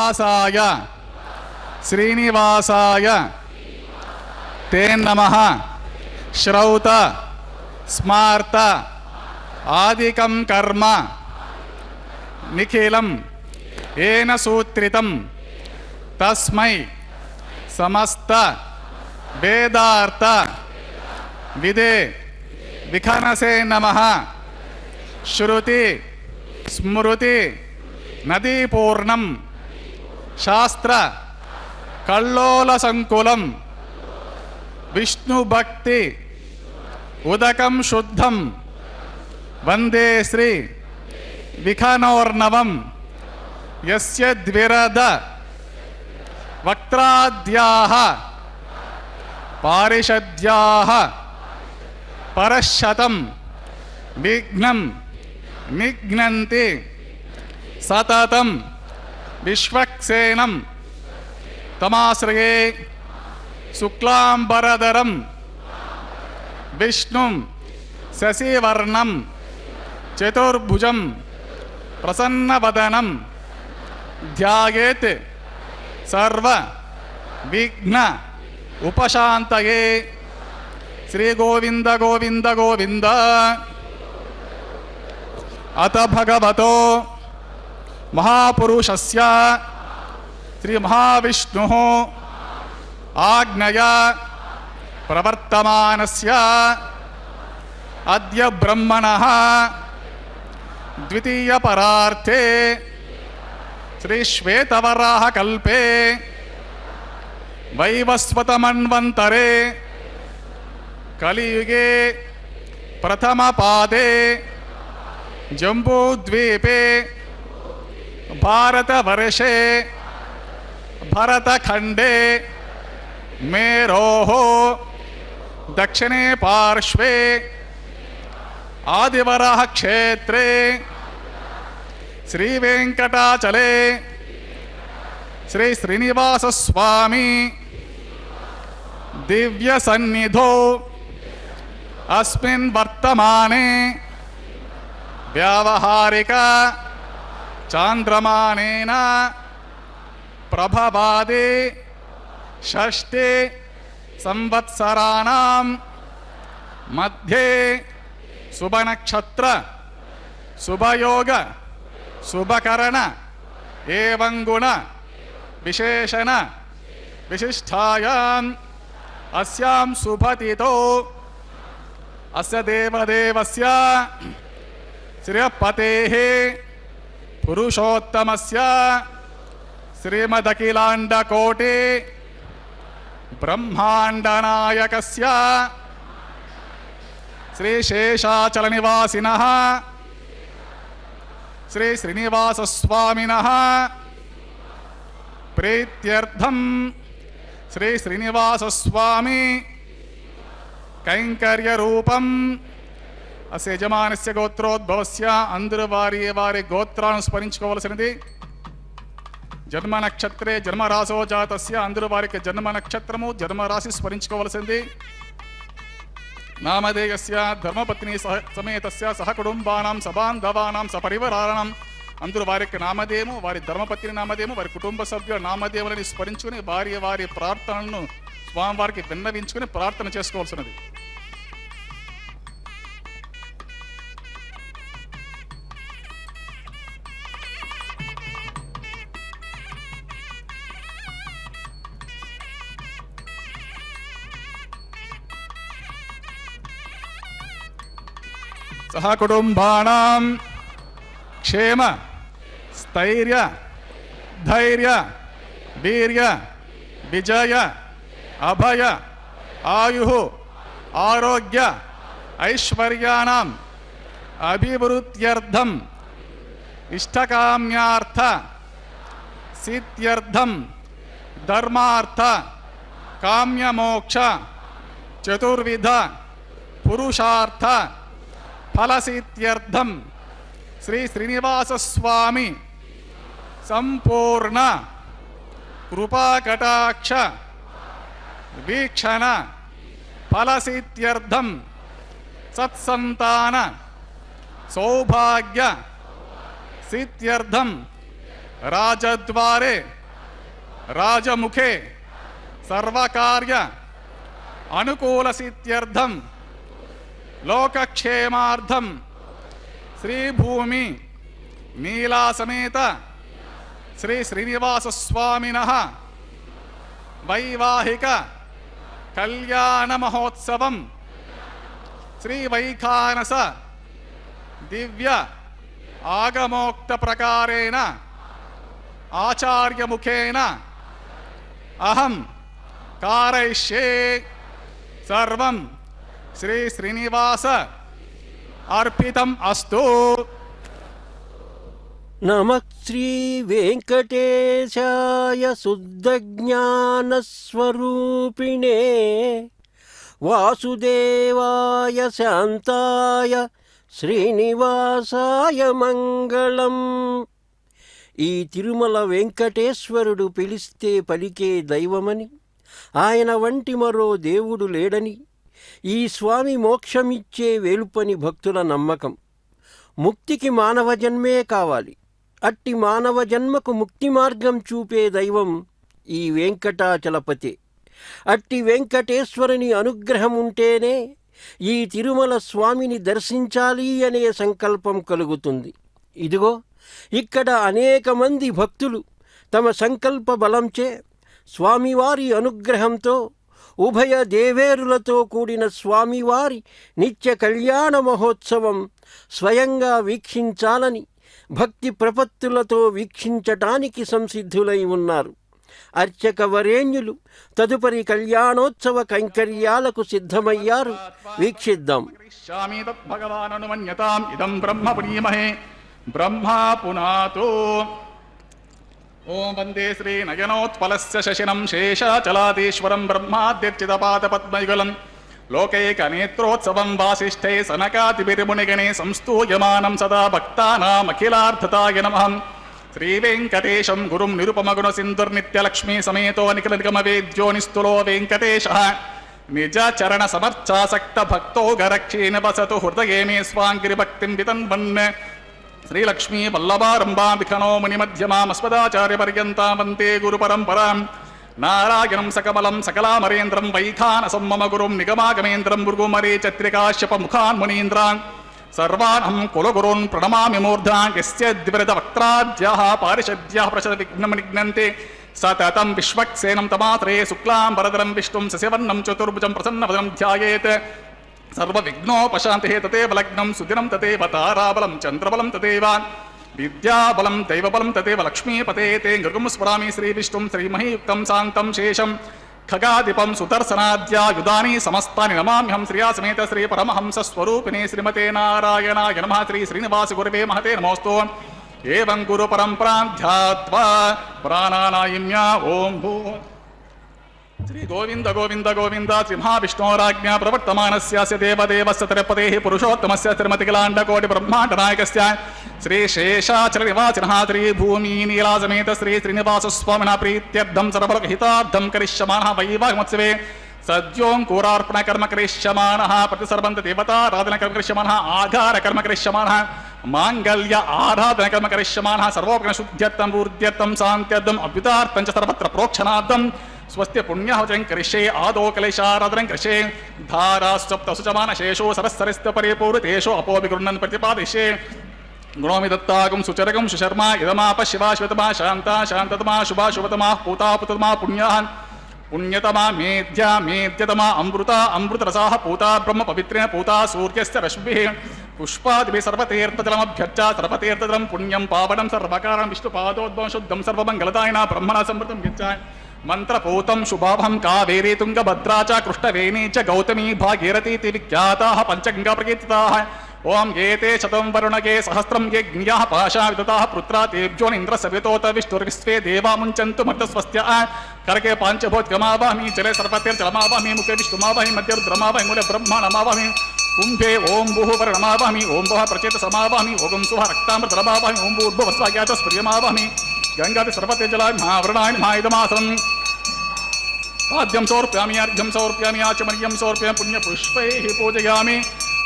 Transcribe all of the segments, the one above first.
निवासाय श्रीनिवासाय ते नमः। श्रौत स्मार्त आदिकं कर्म निखिलं येन सूत्रितं तस्मै समस्त वेदार्थ विदे विखनसे नमः। श्रुति स्मृति नदीपूर्णं शास्त्र कल्लोल संकुलं विष्णुभक्ति उदकं शुद्धं वंदे श्री विखनोर्नवं यस्य द्विरद वक्त्राद्याः पारिषद्याः परशतं विघ्नं निघ्नन्ति सततं विश्वक्सेनं तमाश्रये शुक्लांबरधरं विष्णुं शशिवर्णं चतुर्भुजं प्रसन्नवदनं ध्यायेत् सर्व विघ्न उपशान्तये। श्री गोविंद गोविंद गोविंद। अत भगवतो महापुरुषस्य श्री महाविष्णुः आज्ञया प्रवर्तमानस्य अद्य ब्रह्मणः द्वितीय परार्थे श्री श्वेतवराह कल्पे वैवस्वत मन्वन्तरे कलियुगे प्रथम पादे जम्बूद्वीपे भारतवर्षे भरतखंडे मेरोः दक्षिणे पार्श्वे आदिवराह क्षेत्रे श्रीवेंकटाचले श्री श्रीनिवास स्वामी दिव्य सन्निधौ अस्मिन् वर्तमाने व्यावहारिक चांद्रमानेन प्रभवादि षष्ठे संवत्सराणां मध्ये शुभनक्षत्र शुभयोग शुभकरण एवं गुण विशेषण विशिष्टायां अस्यां शुभतिथौ अस्य देवदेवस्य श्रियपतेः पुरुषोत्तमस्य श्रीमदखिलाण्डकोटि ब्रह्माण्डनायकस्य श्री शेषाचलनिवासिनः श्री श्रीनिवासस्वामिनः प्रीत्यर्थं श्री श्रीनिवासस्वामी कैंकर्य रूपम अस्य यजमानस्य गोत्रोद्भवस्य अंदरू वारी गोत्रानु स्मरिंचुकोवलसिनदि जन्म नक्षत्रे जन्मराशो जातस्य अंदरू वारिकी जन्म नक्षत्रमु जन्मराशि स्मरिंचुकोवलसिनदि नामधेयस्य धर्मपत्नी समेतस्य सहकुटुंबानां सबान्धवानां सपरिवाराणां अंदरू वारिकी नामधेयमु वारी धर्मपत्नी नामधेयमु वारी कुटुंब सभ्युల నామధేయములను స్మరించుకొని వారి ప్రార్థనలను స్వామివారికి విన్నవించుకొని ప్రార్థన చేసుకోవాల్సినది। सह कुटुंबानां क्षेम स्थैर्य धैर्य वीर्य विजय अभय आयुः आरोग्य ऐश्वर्याणां अभिवृद्ध्यर्थं इष्टकाम्यार्थ सिद्ध्यर्थं धर्मार्थ काम्यमोक्ष चतुर्विध पुरुषार्थ फलसिद्ध्यर्थं श्री श्रीनिवास स्वामी संपूर्ण कृपा कटाक्ष वीक्षण फलसिद्ध्यर्थं सत्संतान सौभाग्य सिद्ध्यर्थं రాజద్వారే రాజముఖే సర్వకార్య అనుకూలసిద్ధ్యర్థం లోకక్షేమార్థం శ్రీభూమి నీలాసమేత శ్రీ శ్రీనివాస స్వామినః వైవాహిక కళ్యాణ మహోత్సవం శ్రీ వైఖానస దివ్య ఆగమోక్త ప్రకారేణ ఆచార్యముఖేన అహం కారయిష్యే సర్వం శ్రీ శ్రీనివాస అర్పితం అస్తు. నమః శ్రీ వెంకటేశాయ శుద్ధజ్ఞానస్వరూపిణే వాసుదేవాయ శాంతాయ శ్రీనివాసాయ మంగళం. ఈ తిరుమల వెంకటేశ్వరుడు పిలిస్తే పలికే దైవమని, ఆయన వంటి మరో దేవుడు లేడని, ఈ స్వామి మోక్షమిచ్చే వేలుపని భక్తుల నమ్మకం. ముక్తికి మానవ జన్మే కావాలి. అట్టి మానవ జన్మకు ముక్తి మార్గం చూపే దైవం ఈ వెంకటాచలపతే. అట్టి వెంకటేశ్వరుని అనుగ్రహం ఉంటేనే ఈ తిరుమల స్వామిని దర్శించాలి అనే సంకల్పం కలుగుతుంది. ఇదిగో ఇక్కడ అనేక మంది భక్తులు తమ సంకల్ప బలంచే స్వామివారి అనుగ్రహంతో ఉభయ దేవేరులతో కూడిన స్వామివారి నిత్య కళ్యాణ మహోత్సవం స్వయంగా వీక్షించాలని భక్తి ప్రపత్తులతో వీక్షించటానికి సంసిద్ధులై ఉన్నారు. అర్చక వరేణ్యులు తదుపరి కళ్యాణోత్సవ కైంకర్యాలకు సిద్ధమయ్యారు. వీక్షిద్దాం. బ్రహ్మా పునాతో ఓం వందే శ్రీ నయనోత్పలస్య శశినం శేషాచలాదీశ్వరం బ్రహ్మాద్యర్చితపాదపద్మయుగలం లోకైకనేత్రోత్సవం వాసిష్ఠై సనకాదిభిర్మునిగణే సంస్తూయమానం సదా భక్తానామఖిలార్థతాయ నమః. శ్రీవేంకటేశం గురుం నిరుపమగుణసింధుర్నిత్యలక్ష్మీ సమేతో నిఖిలనిగమవేద్యో నిస్తులో వెంకటేశః నిజచరణ సమర్థాసక్త భక్తో గరక్షేణ వసతు హృదయే మే స్వాంగిరిభక్తిం వితన్వన్. శ్రీలక్ష్మీ వల్లభారంభా విఖనో మునిమధ్యమామస్మదాచార్యపర్యంతా వందే గురుపరంపరాం. నారాయణం సకమలం సకలామరేంద్రం వైఖానసం మమ గురుం నిగమాగమేంద్రం భృగుమరే చత్రికాశ్యపముఖాన్ మునీంద్రాన్ సర్వాణం కులగురున్ ప్రణమామి మూర్ధాన్. యస్య ద్విరదవక్త్రాద్యాః పారిషద్యాః ప్రచవిఘ్నమనిఘ్నంతే సతతం విశ్వక్సేనం తమాత్రే శుక్లాం వరదరం విష్ణుం శశివర్ణం చతుర్భుజం ప్రసన్నవదనం ధ్యాయేత్ సర్వవిఘ్నోపశాంతిః. తదేవ లగ్నం సుదినం తదేవ తారాబలం చంద్రబలం తదేవ విద్యాబలం దైవబలం తదేవ లక్ష్మీపతే. తే నృగం స్మరామి శ్రీవిష్ణుం శ్రీమహీయుక్తం శాంతం శేషం ఖగాదిపం సుదర్శనాద్యాయుధాని సమస్తాని నమామ్యహం. శ్రీయాసమేత శ్రీ పరమహంస స్వరూపిణే శ్రీమతే నారాయణాయ నమః. శ్రీ శ్రీనివాస గురవే మహతే నమోస్తు. ఏవం గురు పరంపరాం ధ్యాత్వా ప్రాణానాయిమ్యా ఓం భూ శ్రీ గోవింద గోవింద గోవింద శ్రీ మహావిష్ణోరాజ్ఞా ప్రవర్తమానస్య దేవదేవస్య తిరుపతేః పురుషోత్తమస్య తిరుమతికిలాండకోటి బ్రహ్మాండ నాయకస్య శ్రీ శేషాచల నివాసినః శ్రీ భూమి నీలాసమేత శ్రీ శ్రీనివాస స్వామినః ప్రీత్యర్థం సర్వలోకహితార్థం కరిష్యమాణః వైవాహికోత్సవే సద్యోంకురార్పణ కర్మ కరిష్యమాణః. ప్రతిసర్వంత దేవతారాధన కర్మ కరిష్యమాణః. ఆఘార కర్మ కరిష్యమాణః. మాంగళ్య ఆరాధన కర్మ కరిష్యమాణః. సర్వోపకరణ శుద్ధ్యర్థం పూర్ధ్యర్థం శాంత్యర్థం అభ్యుతార్థం చ సర్వత్ర ప్రోక్షణార్థం స్వస్తి పుణ్యహోచం కరిష్యే. ఆదో కలేశారాధనం కరిష్యే. ధారాశ్చప్తసుచమాన శేషో సరస్సరిస్త పరిపూరితేషు అపోవిగృహ్ణన్ ప్రతిపాదిష్యే. గుణోమి దత్తాగం సుచరగం సుశర్మా ఇదమాప శివా శివతమా శాంతా శాంతతమా శుభా శుభతమా పూతా పుతమా పుణ్యాన్ పుణ్యతమా మేధ్యా మేధ్యతమా అమృత అమృతరసాః పూతా బ్రహ్మ పవిత్రేణ పూతా సూర్యస్య రశ్మిభిః పుష్పాదిభిः సర్వతీర్థజలమభ్యర్చ సర్వతీర్థజలం పుణ్యం పావనం సర్వకారణం విష్ణుపాదోద్భవం శుద్ధం సర్వమంగళదాయినా బ్రహ్మణ సమృతం యచ్చ. మంత్రపూతం శుభాభం కావేరీ తుంగభద్రా చ కృష్ణవేణీ చ గౌతమీ భాగీరథీతి విఖ్యాతాః పంచగంగా ప్రకీర్తితాః. ఓం ఏతే శతం వరుణగే సహస్రం ఏ జ్ఞాః పాశా విదతాః పుత్రా తేభ్యోనింద్ర సవితోత విష్ణుర్విశ్వే దేవా ముంచంతు మర్తస్వస్త్య. కరకే పాంచభూతగమావామి జలే సర్వతీర్థజలమావామి ముఖే విష్ణుమావామి మధ్య రుద్రమావామి మూల బ్రహ్మాణమావామి కుంభే ఓం భూః వరుణమావామి ఓం భుః ప్రచేత సమావామి ఓం సుః రక్తామృతమావామి ఓం భూర్భువస్వాగ్యాత స్ప్రియమావామి గంగాది సర్వతీర్థజలామి మహావరుణాని మహాయుధమాసనం. పాద్యం సమర్పయామి అర్ఘ్యం సమర్పయామి ఆచమర్యం సమర్పయామి పుణ్యపుష్పైః పూజయామి.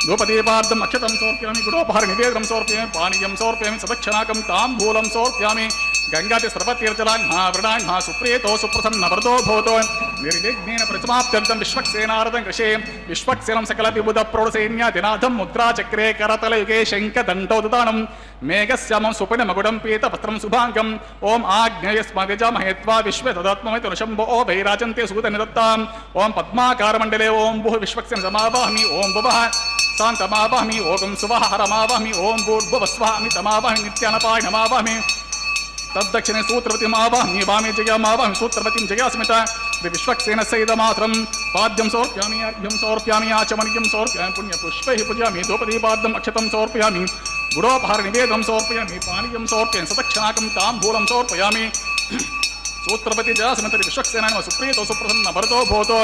धूपदीपार्थम अक्षतं समर्पयामि गुडोपहार निवेदनं समर्पयामि पानीयं समर्पयामि सदक्षणाकं ताम्बूलं समर्पयामि गंगाति सर्वतीर्थजलाह्मा वृणाह्मा सुप्रियतो सुप्रसन्नवरदो भवतो निर्विघ्नेन प्रतिमाप्त्यर्थं विश्वक्सेनारदं कृषे विश्वक्सेनं सकलविबुधप्रौढसैन्यादिनाथं मुद्राचक्रे करतलयुगे शङ्खदण्डोददानं मेघश्यामं सुपिनमकुटं पीतवस्त्रं शुभाङ्गम् ॐ आग्नेयस्मगजामहे त्वा विश्वे तदात्ममितनुशम्भो वैराजन्ते सुतनिदत्ताम् ॐ पद्माकारमण्डले ॐ भुः विश्वक्सेन समावाहमि ॐ भुवः शान्तमावाहमि ॐ सुवः हरमावाहमि ॐ भूर्भुवस्वः अमितमावाहमि नित्यानपायनमावाहमि तद्दक्षिणे सूत्रवतीमावाहमि वामे जयामावाहमि सूत्रवतीं जयास्मिता विश्वक्सेन सहितमात्रं पाद्यं समर्पयामि अर्घ्यं समर्पयामि आचमनीयं समर्पयामि पुण्यपुष्पैः पूजयामि धूपदीपाद्यम् अक्षतं समर्पयामि गुडोपहारनिवेदं समर्पयामि पानीयं समर्पयामि सदक्षिणाकं ताम्बूलं समर्पयामि सूत्रपति जयास्मिता विश्वक्सेन सुप्रीतो सुप्रसन्न भरतो भवतो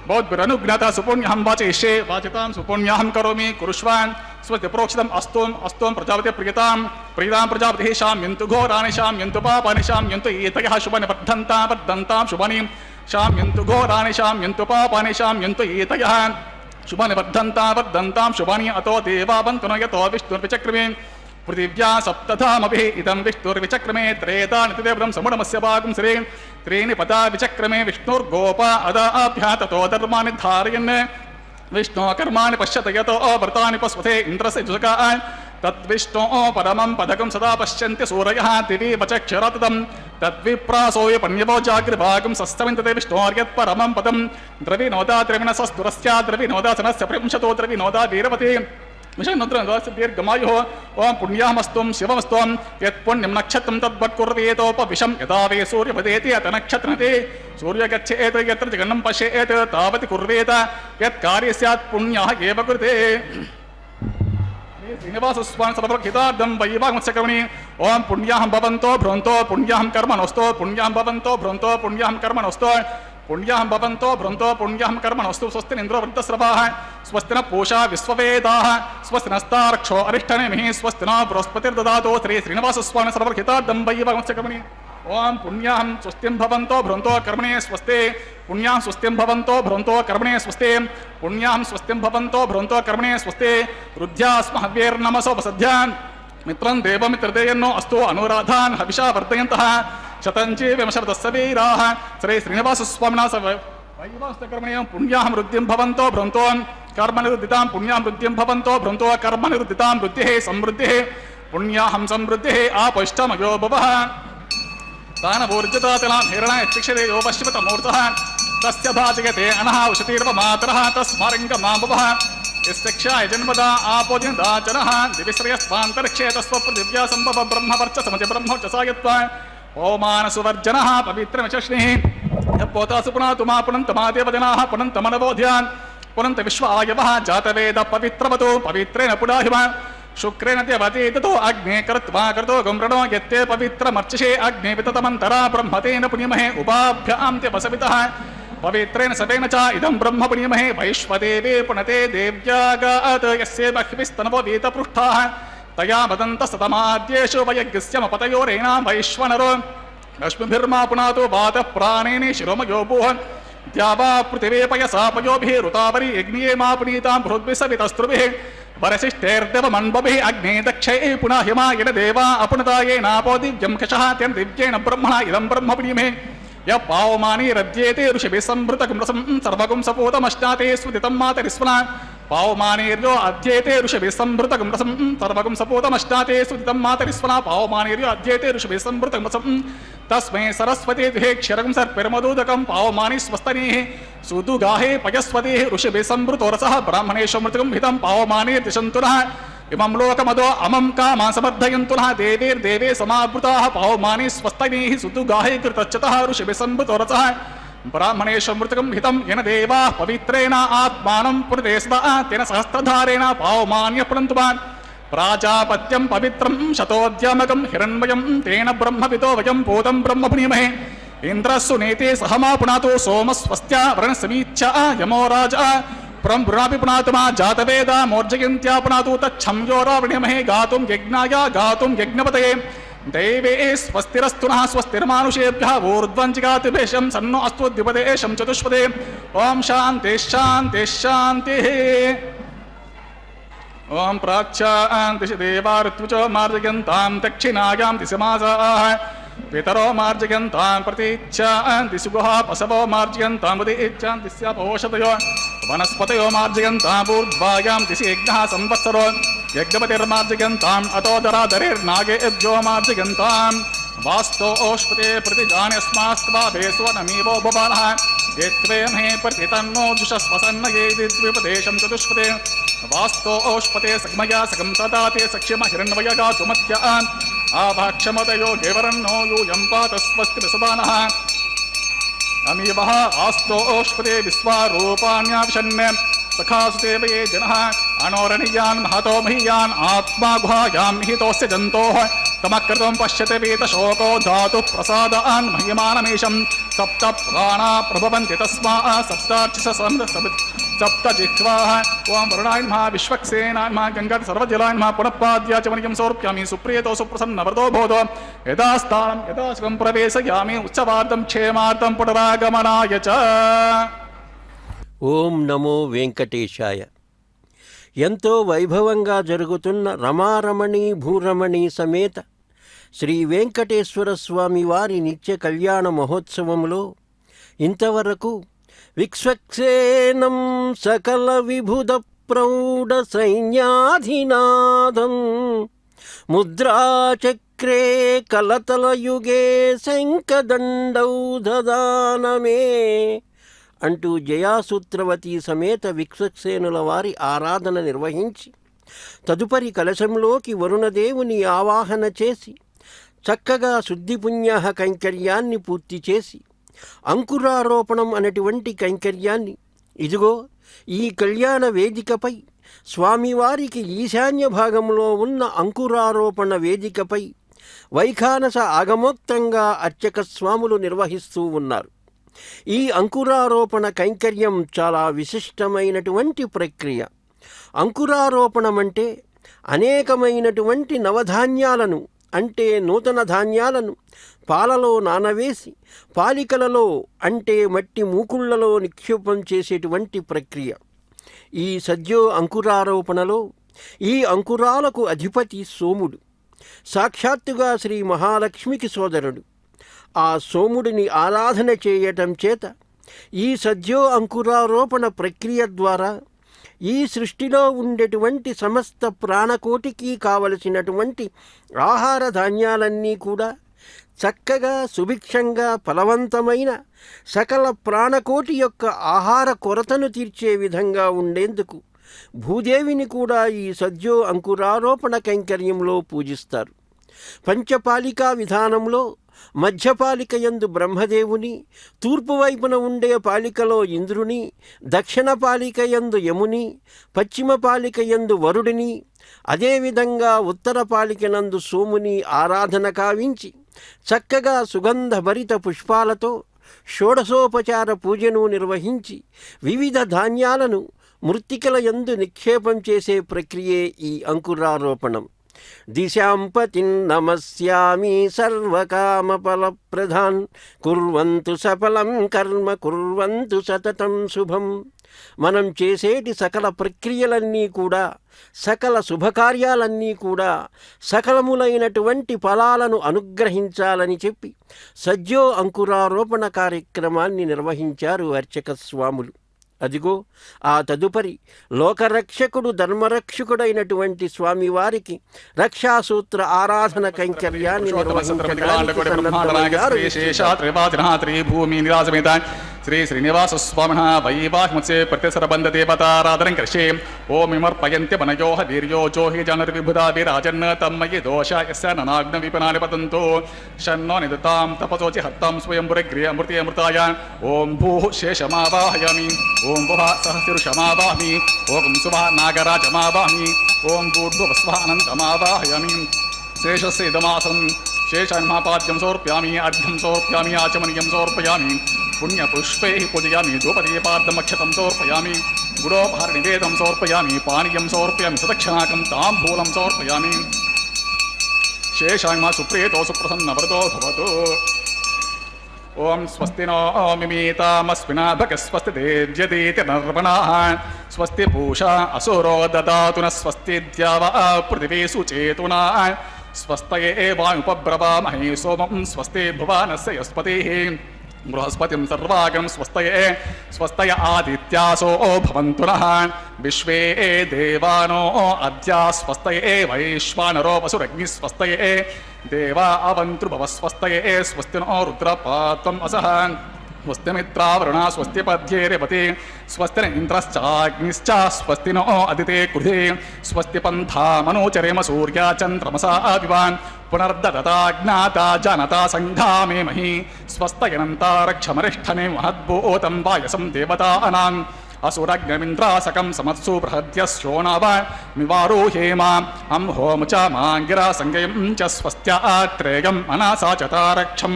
बौद्धिरनुज्ञाता सुपुण्यहं वाचयिष्ये वाचितां सुपुण्यहं करोमि कुरुष्वान् स्वस्ति प्रोक्षितम् अस्तों प्रजापते प्रियतां प्रजापतिः शाम्यन्तु घोराणि शाम्यन्तु पापानि शाम्यन्तु एतयः शुभानि वर्धन्तां शुभानि शाम्यन्तु घोराणि शाम्यन्तु पापानि शाम्यन्तु एतयः शुभानि वर्धन्तां शुभानि अतो देवावन्तु न यतो विष्णुर्विचक्रमे पृथिव्या सप्तधामभिः इदं विष्णुर्विचक्रमे त्रेतानितिदेवं समुडमस्य भागं श्री त्रीणि पदा विचक्रमे विष्णुर्गोपा अदाभ्या ततो धर्माणि धारयन् विष्णो कर्माणि पश्यत यतो व्रतानि पस्वते इन्द्रस्य जुषका तद्विष्णो परमं पदकं सदा पश्यन्ति सूरयः दिवि वचक्षरततं तद्विप्रासोय पण्यवो जागृभागं सस्तमिन्दते विष्णोर्यत्परमं पदं द्रविनोदा द्रविणसस्तुरस्य द्रविनोदासनस्य प्रिंशतो द्रविनोदा वीरवती विषयनोद्रस्य दीर्घमायुः ओं पुण्याहमस्त्वं शिवमस्त्वं यत्पुण्यं नक्षत्रं तद्वत्कुर्वेतोपविशं यदा वे सूर्यपदेति अत नक्षत्रते सूर्य गच्छेत् यत्र जगन्नं पश्येत् तावत् कुर्वेत यत्कार्ये स्यात् पुण्यः एव कृते श्रीनिवासस्वामी सर्वहितार्थं वैवाहमस्यकर्मणि ओं पुण्याहं भवन्तो भ्रन्तो पुण्याहं कर्मणोस्तो पुण्याहं भवन्तो भ्रन्तो पुण्याहं कर्मणोस्तो पुण्याहं भवन्तो भ्रन्तो पुण्याहं कर्मणोस्तु स्वस्ति इन्द्रो वृद्धस्रवाः स्वस्ति न पूषा विश्ववेदाः स्वस्ति नस्तारक्षो अरिष्टनेमिः स्वस्ति न बृहस्पतिर्ददातु श्री श्रीनिवासस्वामी सर्वहितार्थं वैवाहमस्यकर्मणि ओं पुण्याहं स्वस्तिं भवन्तो भ्रन्तो कर्मणे स्वस्ते पुण्याहं स्वस्तिं भवन्तो भ्रन्तो कर्मणे स्वस्ते पुण्याहं स्वस्तिं भवन्तो भ्रन्तो कर्मणे स्वस्ते रुद्ध्यास्महव्यैर्नमसोपसध्यान् मित्रं देवमित्रदेयन्नो अस्तु अनुराधान् हविषा वर्धयन्तः शतञ्ची विमशरदस्य वीराः श्री श्रीनिवासस्वामिना वैवाहमस्यकर्मणे पुण्याहं वृद्धिं भवन्तो भ्रन्तो कर्मनिरुद्धितां पुण्याहं वृद्धिं भवन्तो भ्रन्तो कर्मनिरुद्धितां वृद्धिः समृद्धिः पुण्याहं समृद्धिः आपैष्टमयो भवः तानभूर्जितातलां हिरणाय चिक्षते यो पश्चिमतमूर्तः तस्य भाजयते अनः उशतीर्वमातरः तस्मारङ्गमाभवः यस्यक्षाय जन्मदा आपोदिनदाचनः दिविश्रयस्वान्तरिक्षे तस्वपृथिव्या सम्भव ब्रह्मवर्चसमति ब्रह्मवर्चसायत्वा ओमानसुवर्जनः पवित्रमचष्णिः यप्पोतासु पुनातु मा पुनन्तमादेवजनाः पुनन्तमनवोध्यान् पुनन्त विश्व आयवः जातवेद पवित्रवतो पवित्रेण पुडाहिमा शुक्रेण देवतीतो अग्ने कृत्वा कृतो गुम्रणो यत्ते पवित्रमर्चिषे अग्ने विततमन्तरा ब्रह्मतेन पुण्यमहे उपाभ्यां ते वसवितः पवित्रेण सवेन च इदं ब्रह्म पुण्यमहे वैश्वदेवे पुनते देव्यागात् यस्य बह्विस्तनवो वीतपृष्ठाः तया वदन्तस्ततमाद्येषु वयज्ञस्यमपतयोरेणां वैश्वनरो रश्मिभिर्मा पुनातो वातः प्राणेन शिरोमयो भूः द्यावा पृथिवे पयसा पयोभिः ऋतावरी यज्ञे मा पुनीतां बृहद्भिसवितस्त्रुभिः वरसिष्ठैर्देवमन्वभिः अग्ने दक्षैः पुनः हिमायन देवा अपुनतायेनापो दिव्यं कषः तेन दिव्येन ब्रह्मणा इदं ब्रह्म पुण्यमहे यः पावमानी रज्येते ऋषिभिः संभृतकुम्रसं सर्वगुं सपूतमश्नाते स्वदितं मातरिस्वना पावमानेर्यो अध्येते ऋषिभिः संभृतकुम्रसं सर्वगुं सपूतमश्नाते स्वदितं मातरिस्वना पावमानेर्यो अध्येते ऋषिभिः संभृतकुम्रसं तस्मै सरस्वती दुहे क्षरं सर्पिर्मदूदकं पावमानि स्वस्तनीः सुदुगाहे पयस्वतीः ऋषिभिः संभृतोरसः ब्राह्मणेषु मृतकं हितं पावमानेर्दिशन्तु नः इमं लोकमदो अमं कामान् समर्थयन्तु नः देवीर्देवे समावृताः पावमानि स्वस्तनीः सुदुगाहे कृतच्युतः ऋषिभिः संभृतोरसः ब्राह्मणेषु मृतकं हितं येन देवाः पवित्रेण आत्मानं पुनते सदा तेन सहस्रधारेण पावमान्य पुनन्तुमान् प्राजापत्यं पवित्रं शतोद्यमकं हिरण्मयं तेन ब्रह्मविदो वयं पूतं ब्रह्म पुण्यमहे इन्द्रस्सु नेते सहमा पुनातो सोमस्वस्त्या वरणसमीच्या यमो राजा पुरं वृणापि पुनातुमा जातवेदा मोर्जयन्त्या पुनातु तच्छं यो रावण्यमहे गातुं यज्ञाय गातुं यज्ञपतये दैवे स्वस्तिरस्तु नः स्वस्तिर्मानुषेभ्यः ऊर्ध्वञ्चिगातिभेशं सन्नो अस्तु द्विपदेशं चतुष्पदे ओं शान्तिः शान्तिः शान्तिः ओं प्राच्यां दिशि देवा ऋत्विजो मार्जयन्तां दक्षिणायां दिशमासाः पितरो मार्जयन्तां प्रतीच्छान्ति सुगुहा पशवो मार्जयन्तां प्रतीच्छान्ति स्यापोषतयो वनस्पतयो मार्जयन्तां पूर्वायां दिशि यज्ञः संवत्सरो यज्ञपतिर्मार्जयन्ताम् अतोदरादरिर्नागेभ्यो मार्जयन्ताम् वास्तो ओष्पते प्रतिजान्यस्मास्त्वाभेस्वनमीवो भुवनः ये त्वे महे प्रतितन्नो जुषस्वसन्न ये द्विपदेशं चतुष्पते वास्तो ओष्पते सग्मया सगं सदाते सख्यम हिरण्मयगातुमत्य आभाक्षमतयो गेवरन्नो यूयं पात स्वस्ति विसदानः अमीवः आस्तो ओष्पते विश्वारूपाण्याविशन्ने सखासुदेव ये जनः अनोरणीयान् महतो महीयान् आत्मा गुहायां निहितोऽस्य जन्तोः तमकृतं पश्यते वीतशोको धातु प्रसादान् मह्यमानमीशं सप्त प्राणा प्रभवन्ति तस्मा सप्तार्चिष सप्त जिह्वाः ओं वरुणाय नमः विश्वक्सेनाय नमः गङ्गा सर्वजलाय नमः पुनःपाद्या च मनियं समर्पयामि सुप्रियतो सुप्रसन्नवरदो भवतो यदा स्थानं यदा सुखं प्रवेशयामि उत्सवार्थं क्षेमार्थं पुनरागमनाय च। ఓం నమో వెంకటేశాయ. ఎంతో వైభవంగా జరుగుతున్న రమారమణి భూరమణి సమేత శ్రీ వెంకటేశ్వర స్వామి వారి నిత్య కళ్యాణ మహోత్సవంలో ఇంతవరకు విక్ష్వక్సేనం సకల విభుద ప్రౌఢ సైన్యాధినాథం ముద్రాచక్రే కలతలయుగే శంఖదండౌ దదానమే అంటూ జయాసూత్రవతి సమేత విక్ష్వక్సేనుల వారి ఆరాధన నిర్వహించి తదుపరి కలశంలోకి వరుణదేవుని ఆవాహన చేసి చక్కగా శుద్ధిపుణ్య కైంకర్యాన్ని పూర్తి చేసి అంకురారోపణం అనేటువంటి కైంకర్యాన్ని ఇదిగో ఈ కళ్యాణ వేదికపై స్వామివారికి ఈశాన్య భాగంలో ఉన్న అంకురారోపణ వేదికపై వైఖానస ఆగమోక్తంగా అర్చక స్వాములు నిర్వహిస్తూ ఉన్నారు. ఈ అంకురారోపణ కైంకర్యం చాలా విశిష్టమైనటువంటి ప్రక్రియ. అంకురారోపణం అంటే అనేకమైనటువంటి నవధాన్యాలను అంటే నూతన ధాన్యాలను పాలలో నానవేసి పాలికలలో అంటే మట్టి మూకుళ్లలో నిక్షేపం చేసేటువంటి ప్రక్రియ. ఈ సద్యో అంకురారోపణలో ఈ అంకురాలకు అధిపతి సోముడు, సాక్షాత్తుగా శ్రీ మహాలక్ష్మికి సోదరుడు. ఆ సోముడిని ఆరాధన చేయటం చేత ఈ సద్యో అంకురారోపణ ప్రక్రియ ద్వారా ఈ సృష్టిలో ఉండేటువంటి సమస్త ప్రాణకోటికి కావలసినటువంటి ఆహార ధాన్యాలన్నీ కూడా చక్కగా సుభిక్షంగా ఫలవంతమైన సకల ప్రాణకోటి యొక్క ఆహార కొరతను తీర్చే విధంగా ఉండేందుకు భూదేవిని కూడా ఈ సద్యో అంకురారోపణ కైంకర్యంలో పూజిస్తారు. పంచపాలికా విధానంలో మధ్యపాలిక యందు బ్రహ్మదేవుని, తూర్పు వైపున ఉండే పాలికలో ఇంద్రుని, దక్షిణ పాలిక యందు యముని, పశ్చిమ పాలిక యందు వరుడిని, అదేవిధంగా ఉత్తర పాలికనందు సోముని ఆరాధన కావించి చక్కగా సుగంధభరిత పుష్పాలతో షోడశోపచార పూజను నిర్వహించి వివిధ ధాన్యాలను మృత్తికల యందు నిక్షేపం చేసే ప్రక్రియే ఈ అంకురారోపణం. దిశాం పతిం నమస్యామి సర్వకామఫలప్రదాన్ కుర్వంతు సఫలం కర్మ కుర్వంతు సతతం శుభం. మనం చేసేటి సకల ప్రక్రియలన్నీ కూడా, సకల శుభకార్యాలన్నీ కూడా సకలములైనటువంటి ఫలాలను అనుగ్రహించాలని చెప్పి సద్యో అంకురారోపణ కార్యక్రమాన్ని నిర్వహించారు అర్చక స్వాములు. అదిగో ఆ తదుపరి లోకరక్షకుడు ధర్మరక్షకుడైనటువంటి స్వామివారికి రక్షాసూత్ర ఆరాధన కైంకర్యాన్ని శ్రీ శ్రీనివాస స్వామిన వైవాహిముత్సే ప్రత్యసరబంధ దేవతారాధనం కృషే ఓం విమర్పయంత్య మనయోహ వీర్యోజో హి జనర్విబుధా విరాజన్న తమ్మయి దోష యస్య ననాగ్న విపనాని పతంతో షన్నో నిదతాం తపసోచి హత్తాం స్వయంపురగ్రియ అమృతే అమృతాయ ఓం భూః శేషమావాహయామి ఓం భువ సహస్రుషమావాహమి ఓం సువః నాగరాజమావాహమి ఓం భూర్భువస్వః అనంతమావాహయామి శేషస్య ఇదమాసం శేషాన్మాపాద్యం సమర్పయామి అర్ఘ్యం సమర్పయామి ఆచమనీయం సమర్పయామి పుణ్యపుష్పై పూజయామి ధూపదీపార్థమక్షతం సమర్పయామి గుడోపహారనివేదం సమర్పయామి పానీయం సమర్పయామి సదక్షిణాకం తాంబూలం సమర్పయామి శేషాన్మా సుప్రీతో సుప్రసన్నవరదో భవతు. ఓం స్వస్తి నో మిమీతామస్మినాభక స్వస్తి దేవ్యదీతి నర్వణాః స్వస్తి పూషా అసురో దదాతు న స్వస్తి ద్యావా పృథివీ సుచేతునా స్వస్తయే వాయుపబ్రవామహే సోమం స్వస్తే భువానస్య యస్పతిః బృహస్పతిం సర్వాగం స్వస్తయ ఆదిత్యాసో భవంతు నః విశ్వే దేవానో అద్య స్వస్తయే వైశ్వానరో వసురగ్ని స్వస్తయే దేవా అవంతు భవ స్వస్తయే స్వస్తి నో రుద్రపాత్వం అసః స్వస్తి మిత్రావరుణ స్వస్తి పద్యే రేవతి స్వస్తి ఇంద్రశ్చాగ్నిశ్చ స్వస్తి నో అదితే కృధే స్వస్తి పంథామనోచరేమ సూర్యా చంద్రమసా వివాన్ పునర్దతాజ్ఞాతా జనతా సంఘామే మహి స్వస్తయనంతారక్షమరిష్ఠనే మహద్భూతం వాయసం దేవతానాం असुरग्निमिन्द्रासकं समत्सु बृहद्यश्रोणाव मिवारोहेम अं होम च माङ्गिरा सङ्गयं च स्वस्त्यात्रेयं मनसा च तारक्षं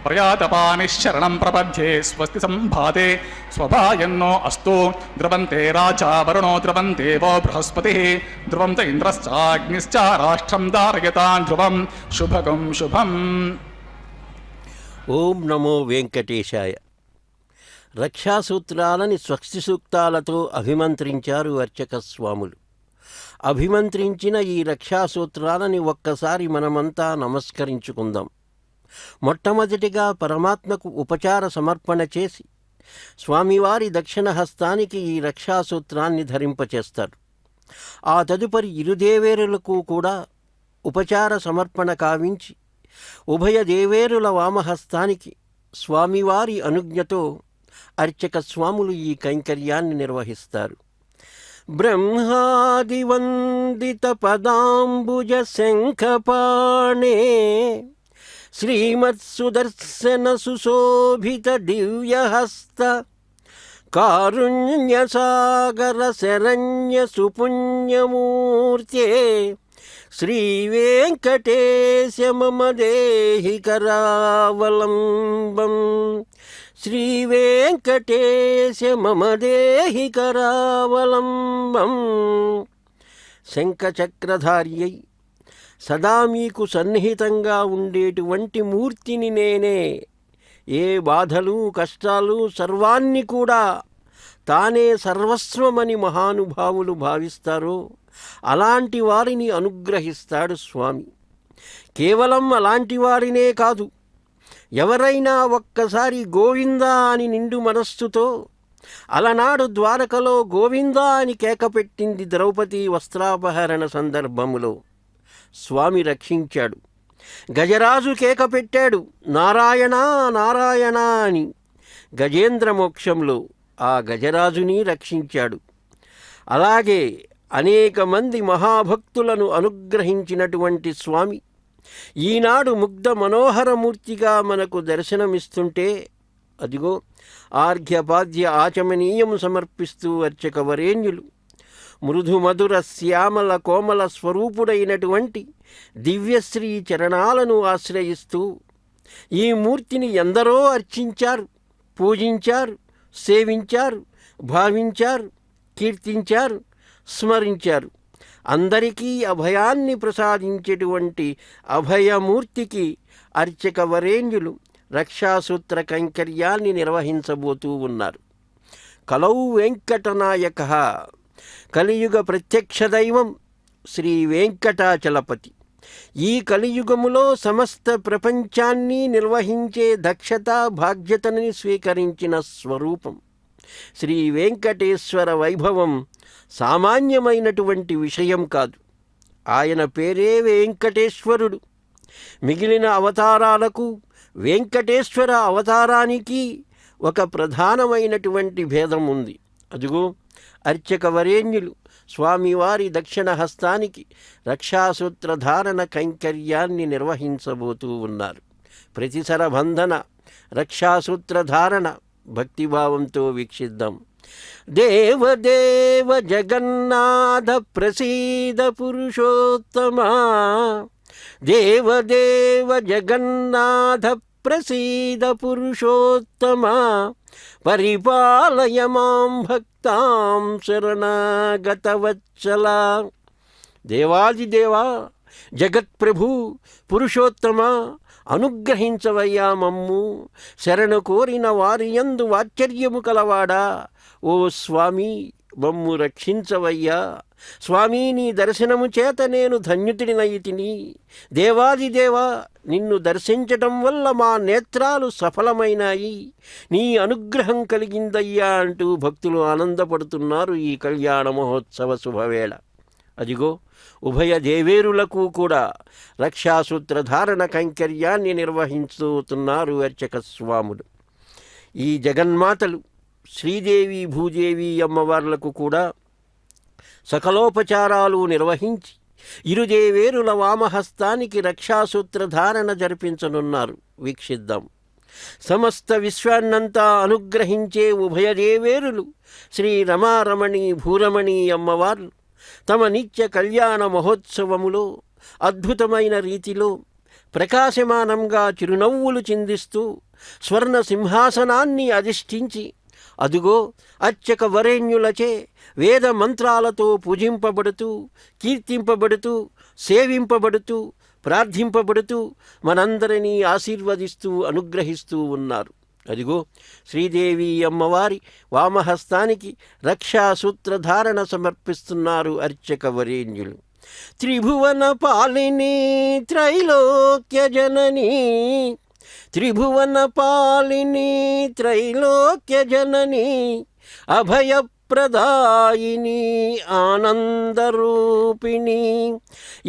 प्रयातपानिशरणं प्रपद्ये स्वस्ति सम्भाते स्वभायन्नो अस्तु द्रवन्ते राजा वरुणो द्रवन्ते वो बृहस्पतिः ध्रुवं त इन्द्रश्चाग्निश्च राष्ट्रं धारयतां ध्रुवं शुभगं शुभम्। ఓం నమో వెంకటేశాయ. రక్షాసూత్రాలని స్వస్తి సూక్తాలతో అభిమంత్రించారు అర్చక స్వాములు. అభిమంత్రించిన ఈ రక్షాసూత్రాలని ఒక్కసారి మనమంతా నమస్కరించుకుందాం. మొట్టమొదటిగా పరమాత్మకు ఉపచార సమర్పణ చేసి స్వామివారి దక్షిణ హస్తానికి ఈ రక్షాసూత్రాన్ని ధరింపచేస్తారు. ఆ తదుపరి ఇరుదేవేరులకు కూడా ఉపచార సమర్పణ కావించి ఉభయ దేవేరుల వామహస్తానికి స్వామివారి అనుజ్ఞతో అర్చక స్వాములు ఈ కైంకర్యాన్ని నిర్వహిస్తారు. బ్రహ్మాదివందిత పదాంబుజ శంఖపాణే శ్రీమత్సుదర్శన సుశోభిత దివ్యహస్త కారుణ్యసాగర శరణ్య సుపుణ్యమూర్తే శ్రీవేంకటేశ మమ దేహి కరావలంబం శ్రీవేంకటేశ మమ దేహి కరావలంబం. శంఖచక్రధార్యై సదా మీకు సన్నిహితంగా ఉండేటువంటి మూర్తిని నేనే. ఏ బాధలు కష్టాలు సర్వాన్ని కూడా తానే సర్వస్వమని మహానుభావులు భావిస్తారో అలాంటి వారిని అనుగ్రహిస్తాడు స్వామి. కేవలం అలాంటి వారినే కాదు, ఎవరైనా ఒక్కసారి గోవిందా అని నిండు మనస్సుతో అలనాడు ద్వారకలో గోవిందా అని కేకపెట్టింది ద్రౌపది వస్త్రాపహరణ సందర్భములో. స్వామి రక్షించాడు. గజరాజు కేకపెట్టాడు నారాయణ నారాయణ అని. గజేంద్ర మోక్షంలో ఆ గజరాజుని రక్షించాడు. అలాగే అనేక మంది మహాభక్తులను అనుగ్రహించినటువంటి స్వామి ఈనాడు ముగ్ధ మనోహరమూర్తిగా మనకు దర్శనమిస్తుంటే అదిగో ఆర్ఘ్యపాద్య ఆచమనీయం సమర్పిస్తూ అర్చక వరేణ్యులు మృదుమధుర శ్యామల కోమల స్వరూపుడైనటువంటి దివ్యశ్రీ చరణాలను ఆశ్రయిస్తూ ఈ మూర్తిని ఎందరో అర్చించారు, పూజించారు, సేవించారు, భావించారు, కీర్తించారు, స్మరించారు. అందరికీ అభయాన్ని ప్రసాదించేటువంటి అభయమూర్తికి అర్చక వరేణ్యులు రక్షాసూత్ర కైంకర్యాన్ని నిర్వహించబోతూ ఉన్నారు. కలౌ వెంకటనాయక కలియుగ ప్రత్యక్ష దైవం శ్రీ వెంకటాచలపతి. ఈ కలియుగములో సమస్త ప్రపంచాన్ని నిర్వహించే దక్షత బాధ్యతని స్వీకరించిన స్వరూపం. శ్రీ వెంకటేశ్వర వైభవం సామాన్యమైనటువంటి విషయం కాదు. ఆయన పేరే వెంకటేశ్వరుడు. మిగిలిన అవతారాలకు వెంకటేశ్వర అవతారానికి ఒక ప్రధానమైనటువంటి భేదం ఉంది. అదిగో అర్చక వరేణ్యులు స్వామివారి దక్షిణ హస్తానికి రక్షాసూత్రధారణ కైంకర్యాన్ని నిర్వహించబోతూ ఉన్నారు. ప్రతిసర బంధన రక్షాసూత్రధారణ భక్తిభావంతో వీక్షిద్దాం. దేవదేవ జగన్నాథ ప్రసీద పురుషోత్తమా, దేవదేవ జగన్నాథ ప్రసీద పురుషోత్తమా, పరిపాలయ మాం భక్తాం శరణాగతవత్సలా. దేవాదిదేవా జగత్ప్రభు పురుషోత్తమా, అనుగ్రహించవయ్యా మమ్ము. శరణు కోరిన వారియందు వాత్సల్యము కలవాడా, ఓ స్వామి మమ్ము రక్షించవయ్యా. స్వామీ, నీ దర్శనము చేత నేను ధన్యుడినయితిని. దేవాదిదేవా, నిన్ను దర్శించటం వల్ల మా నేత్రాలు సఫలమైనాయి. నీ అనుగ్రహం కలిగిందయ్యా అంటూ భక్తులు ఆనందపడుతున్నారు ఈ కళ్యాణ మహోత్సవ శుభవేళ. అదిగో, ఉభయ దేవేరులకు కూడా రక్షాసూత్రధారణ కైంకర్యాన్ని నిర్వహించుతున్నారు అర్చక స్వాములు. ఈ జగన్మాతలు శ్రీదేవి భూదేవి అమ్మవార్లకు కూడా సకలోపచారాలు నిర్వహించి ఇరుదేవేరుల వామహస్తానికి రక్షాసూత్రధారణ జరిపించనున్నారు. వీక్షిద్దాం. సమస్త విశ్వాన్నంతా అనుగ్రహించే ఉభయదేవేరులు శ్రీ రమారమణి భూరమణి అమ్మవార్లు తమ నిత్య కళ్యాణ మహోత్సవములో అద్భుతమైన రీతిలో ప్రకాశమానంగా చిరునవ్వులు చిందిస్తూ స్వర్ణ సింహాసనాన్ని అధిష్ఠించి అదుగో అర్చక వరేణ్యులచే వేద మంత్రాలతో పూజింపబడుతూ, కీర్తింపబడుతూ, సేవింపబడుతూ, ప్రార్థింపబడుతూ మనందరినీ ఆశీర్వదిస్తూ అనుగ్రహిస్తూ ఉన్నారు. అదిగో, శ్రీదేవి అమ్మవారి వామహస్తానికి రక్షాసూత్రధారణ సమర్పిస్తున్నారు అర్చక వరేణ్యులు. త్రిభువన పాలిని త్రైలోక్య జననీ, త్రిభువన పాలిని త్రైలోక్య జననీ, అభయప్రదాయిని ఆనందరూపిణి,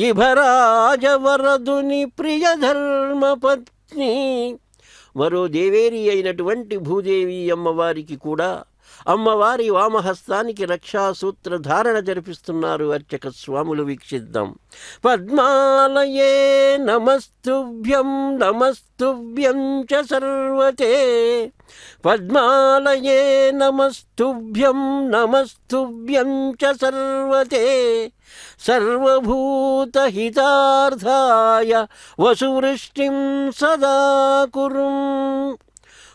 ఇభరాజవరదుని ప్రియధర్మపత్ని. మరో దేవేరి అయినటువంటి భూదేవి అమ్మవారికి కూడా అమ్మవారి వామహస్తానికి రక్షాసూత్రధారణ జరిపిస్తున్నారు అర్చక స్వాములు. వీక్షిద్దాం. పద్మాలయే నమస్తుభ్యం నమస్తుభ్యం చ సర్వతే, పద్మాలయే నమస్తుభ్యం నమస్తుభ్యం చ సర్వతే, సర్వభూతహితార్థాయ వసువృష్టిం సదా కురుం.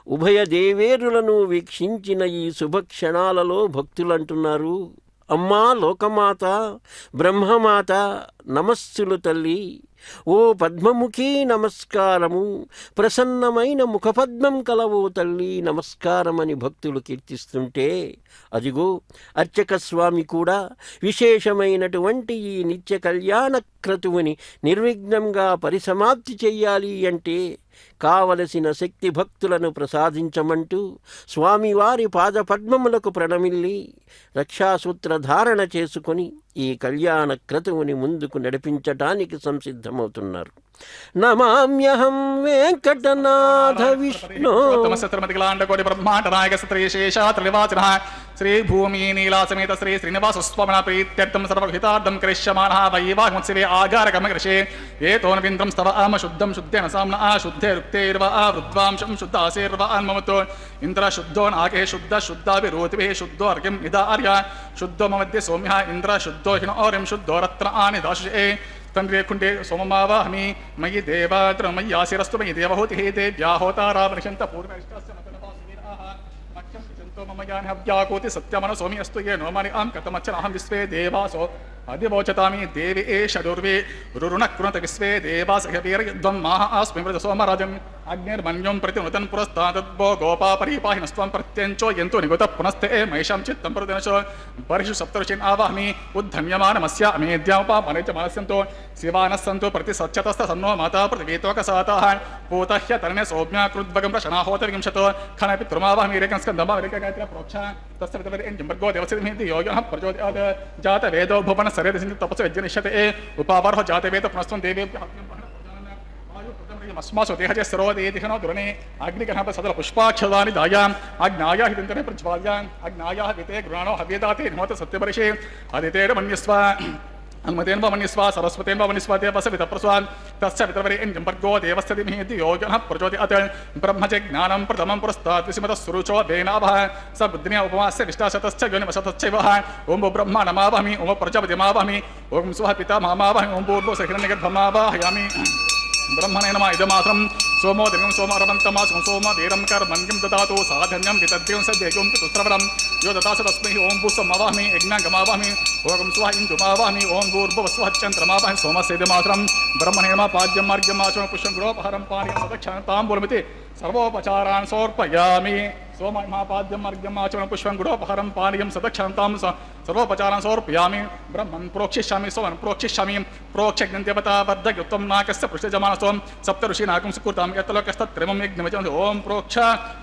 ఉభయ దేవేరులను వీక్షించిన ఈ శుభక్షణాలలో భక్తులంటున్నారు, అమ్మా లోకమాత, బ్రహ్మమాత, నమస్సులు తల్లి. ఓ పద్మముఖి నమస్కారము, ప్రసన్నమైన ముఖపద్మం కలవో తల్లి నమస్కారమని భక్తులు కీర్తిస్తుంటే, అదిగో అర్చక స్వామి కూడా విశేషమైనటువంటి ఈ నిత్య కళ్యాణ క్రతువుని నిర్విఘ్నంగా పరిసమాప్తి చెయ్యాలి అంటే కావలసిన శక్తి భక్తులను ప్రసాదించమంటూ స్వామివారి పాదపద్మములకు ప్రణమిల్లి రక్షాసూత్రధారణ చేసుకొని ఈ కళ్యాణ క్రతువుని ముందుకు నడిపించటానికి సంసిద్ధమవుతున్నారు. నమామ్యహం వెంకటనాథ విష్ణు శ్రీ భూమి నీలాసమేత శ్రీ శ్రీనివాస స్వామిన ప్రీత్యర్థం సర్వహితార్థం కరిష్యమానః వైవాహమోత్సవే ఆగారకమకృషే ఏతోన్వింద్రం స్తవ ఆమ శుద్ధం శుద్ధేన సామ్న ఆ శుద్ధే రుక్తేర్వ ఆ వృద్వాంశం శుద్ధ ఆసేర్వ అన్మమతో ఇంద్ర శుద్ధో నాకే శుద్ధ శుద్ధాభిరోతిభే శుద్ధో అర్ఘ్యం నిదార్య శుద్ధో మమధ్య సౌమ్య ఇంద్ర శుద్ధో హిన ఓరిం శుద్ధో రత్న ఆని దాశే తండ్రి కుండే సోమమావాహమి మయి దేవాత్ర మయి ఆశిరస్తు మయి దేవహోతి హే దేవ్యాహోతారామనిషంత పూర్ణిష్టస్య మమయాని హవ్యాకోతి సత్యమన సోమి అస్తు ఏ నోమని ఆం కథమచ్చనహం విశ్వే దేవాసో అధివోచతామి దేవి ఏ షడుర్వే రురుణ కృణత విశ్వే దేవాసహవీరయుద్ధం మాహ ఆస్మి మృత సోమరాజం అగ్నిర్మన్యం ప్రతి నూతన్ పురస్తాద్భో గోపా పరీపాహినస్వం ప్రత్యంచో ఎంతో నిగత పునస్తే మహిషం చిత్తం ప్రతినశో బర్హిషు సప్తర్షిన్ ఆవాహమి ఉద్ధమ్యమానమస్య అమేద్యామపామనేచ మనస్యంతో శివానస్సంతో ప్రతి సత్యతస్థ సన్నో మాతా పృథివీతోకసాతాః పూతహ్య తరణే సౌమ్యాకృద్భగం ప్రశనాహోత వింశతో ఖనపి త్రుమావాహమి రేకం స్కందమా రేకగాయత్ర ప్రోక్ష తస్య వితవరి జంబర్గో దేవసిద్ధిమితి యోగినః ప్రచోదయాత్ జాత వేదో భువన సరేద సింధు తపస్సు యజ్ఞనిష్యతే ఉపావర్హ జాత వేద పునస్త్వం దేవే अस्मासु देहजे सरोदे दिखनो दुरने अग्निकर्णप सदल पुष्पाक्षदानि दायां अग्नाया हिदंतने प्रज्वाल्यां अग्नाया विते गृणानो हव्यदाते नमोत सत्यपरिषे आदितेर मन्यस्व अन्मतेन मन्यस्व सरस्वतेन मन्यस्व देवस्य वितप्रस्वान् तस्य वितवरे जंबर्गो देवस्य धीमहि योगिनः प्रचोदयात् ब्रह्मचे ज्ञानं प्रथमं पुरस्तात् विस्मतः सुरुचो वेनावः स बुद्धिने उपमास्य निष्ठाशतश्च योनिवशतश्चैव ओं ब्रह्मा नमावहमि ओं प्रजापतिमावहमि ओं स्वः पिता मामावहमि ओं पूर्वो सहिरण्यगर्भमावाहयामि ब्रह्मणे नमः इदमात्रं सोमो दिनं सोमरवन्तमासं सोम वीरं कर्मण्यं ददातु साधन्यं वितद्यं सद्यं पितुस्रवणं यो ददासु तस्मै ओं भूस्वमावाहमि यज्ञाङ्गमावाहमि ओं स्वः इन्दुमावाहमि ओं भूर्भुवस्वः चन्द्रमावाहमि सोमस्येदमात्रं ब्रह्मणे नमः पाद्यं मार्ग्यं माचमं पुष्पं गृहोपहारं पानीयं सदक्षां ताम्बूलमिति सर्वोपचारान् समर्पयामि. सोमपाद्यम अर्घ्यम आचमन पुष्पं गुडोपहारं पानीयं सदक्षान्तां सर्वोपचारान् समर्पयामि ब्रह्मन् प्रोक्षिष्यामि सोमन् प्रोक्षिष्यामि प्रोक्षज्ञन्त्यवता वर्धयुक्तं नाकस्य पृष्ठजमानसोम सप्त ऋषीनाकं सुकृतां यत्तलोकस्तत्त्रिमं यज्ञमजं ओम प्रोक्ष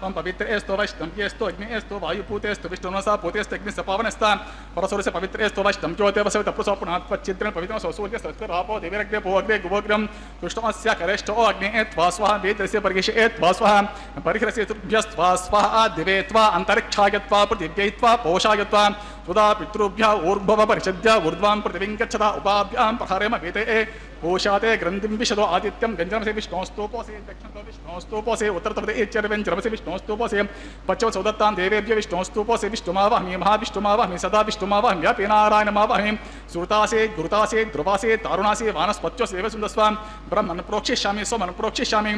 ओम पवित्रेस्तु वैष्णव्येस्तु अग्नेस्तु वायुपूतेस्तु विष्णुनसा पूतेस्तु अग्निस्य पावनस्ता परशुरस्य पवित्रेस्तु वैष्णं ज्योतिर्वसवित पुरुषोपुनात्वच्चिद्रेण पवित्रं सूर्यस्तरापो देवीरग्रे भोग्रे गुभोग्रं कृष्णमस्य करेष्ठो अग्ने त्वा स्वाहा वेदस्य परिगिषे त्वा स्वाहा परिहरस्य तुभ्यस्त्वा स्वाहा दिवे त्वा अंतरिक्षायत्वा पृथिव्यैत्वा पोषायत्वा सुधा पितृभ्य ऊर्ध्व परिषद्य ऊर्ध्वां पृथिवीं गच्छता उपाभ्यां प्रहारेम वेते पोषाते ग्रन्थिं विशदो आदित्यं गञ्जनमसे विष्णोस्तोपोसे दक्षिणतो विष्णोस्तोपोसे उत्तरतपदे चर्वेञ्चरमसे विष्णोस्तोपोसे पश्चिम सौदत्तां देवेभ्य विष्णोस्तोपोसे विष्णुमावाहमि महाविष्णुमावाहमि सदा विष्णुमावाहमि व्यापे नारायणमावाहमि सुरतासे गुरुतासे ध्रुवासे तारुणासे वानस्पत्योसे देवसुन्दस्वां ब्रह्मन् प्रोक्षिष्यामि सोमन् प्रोक्षिष्यामि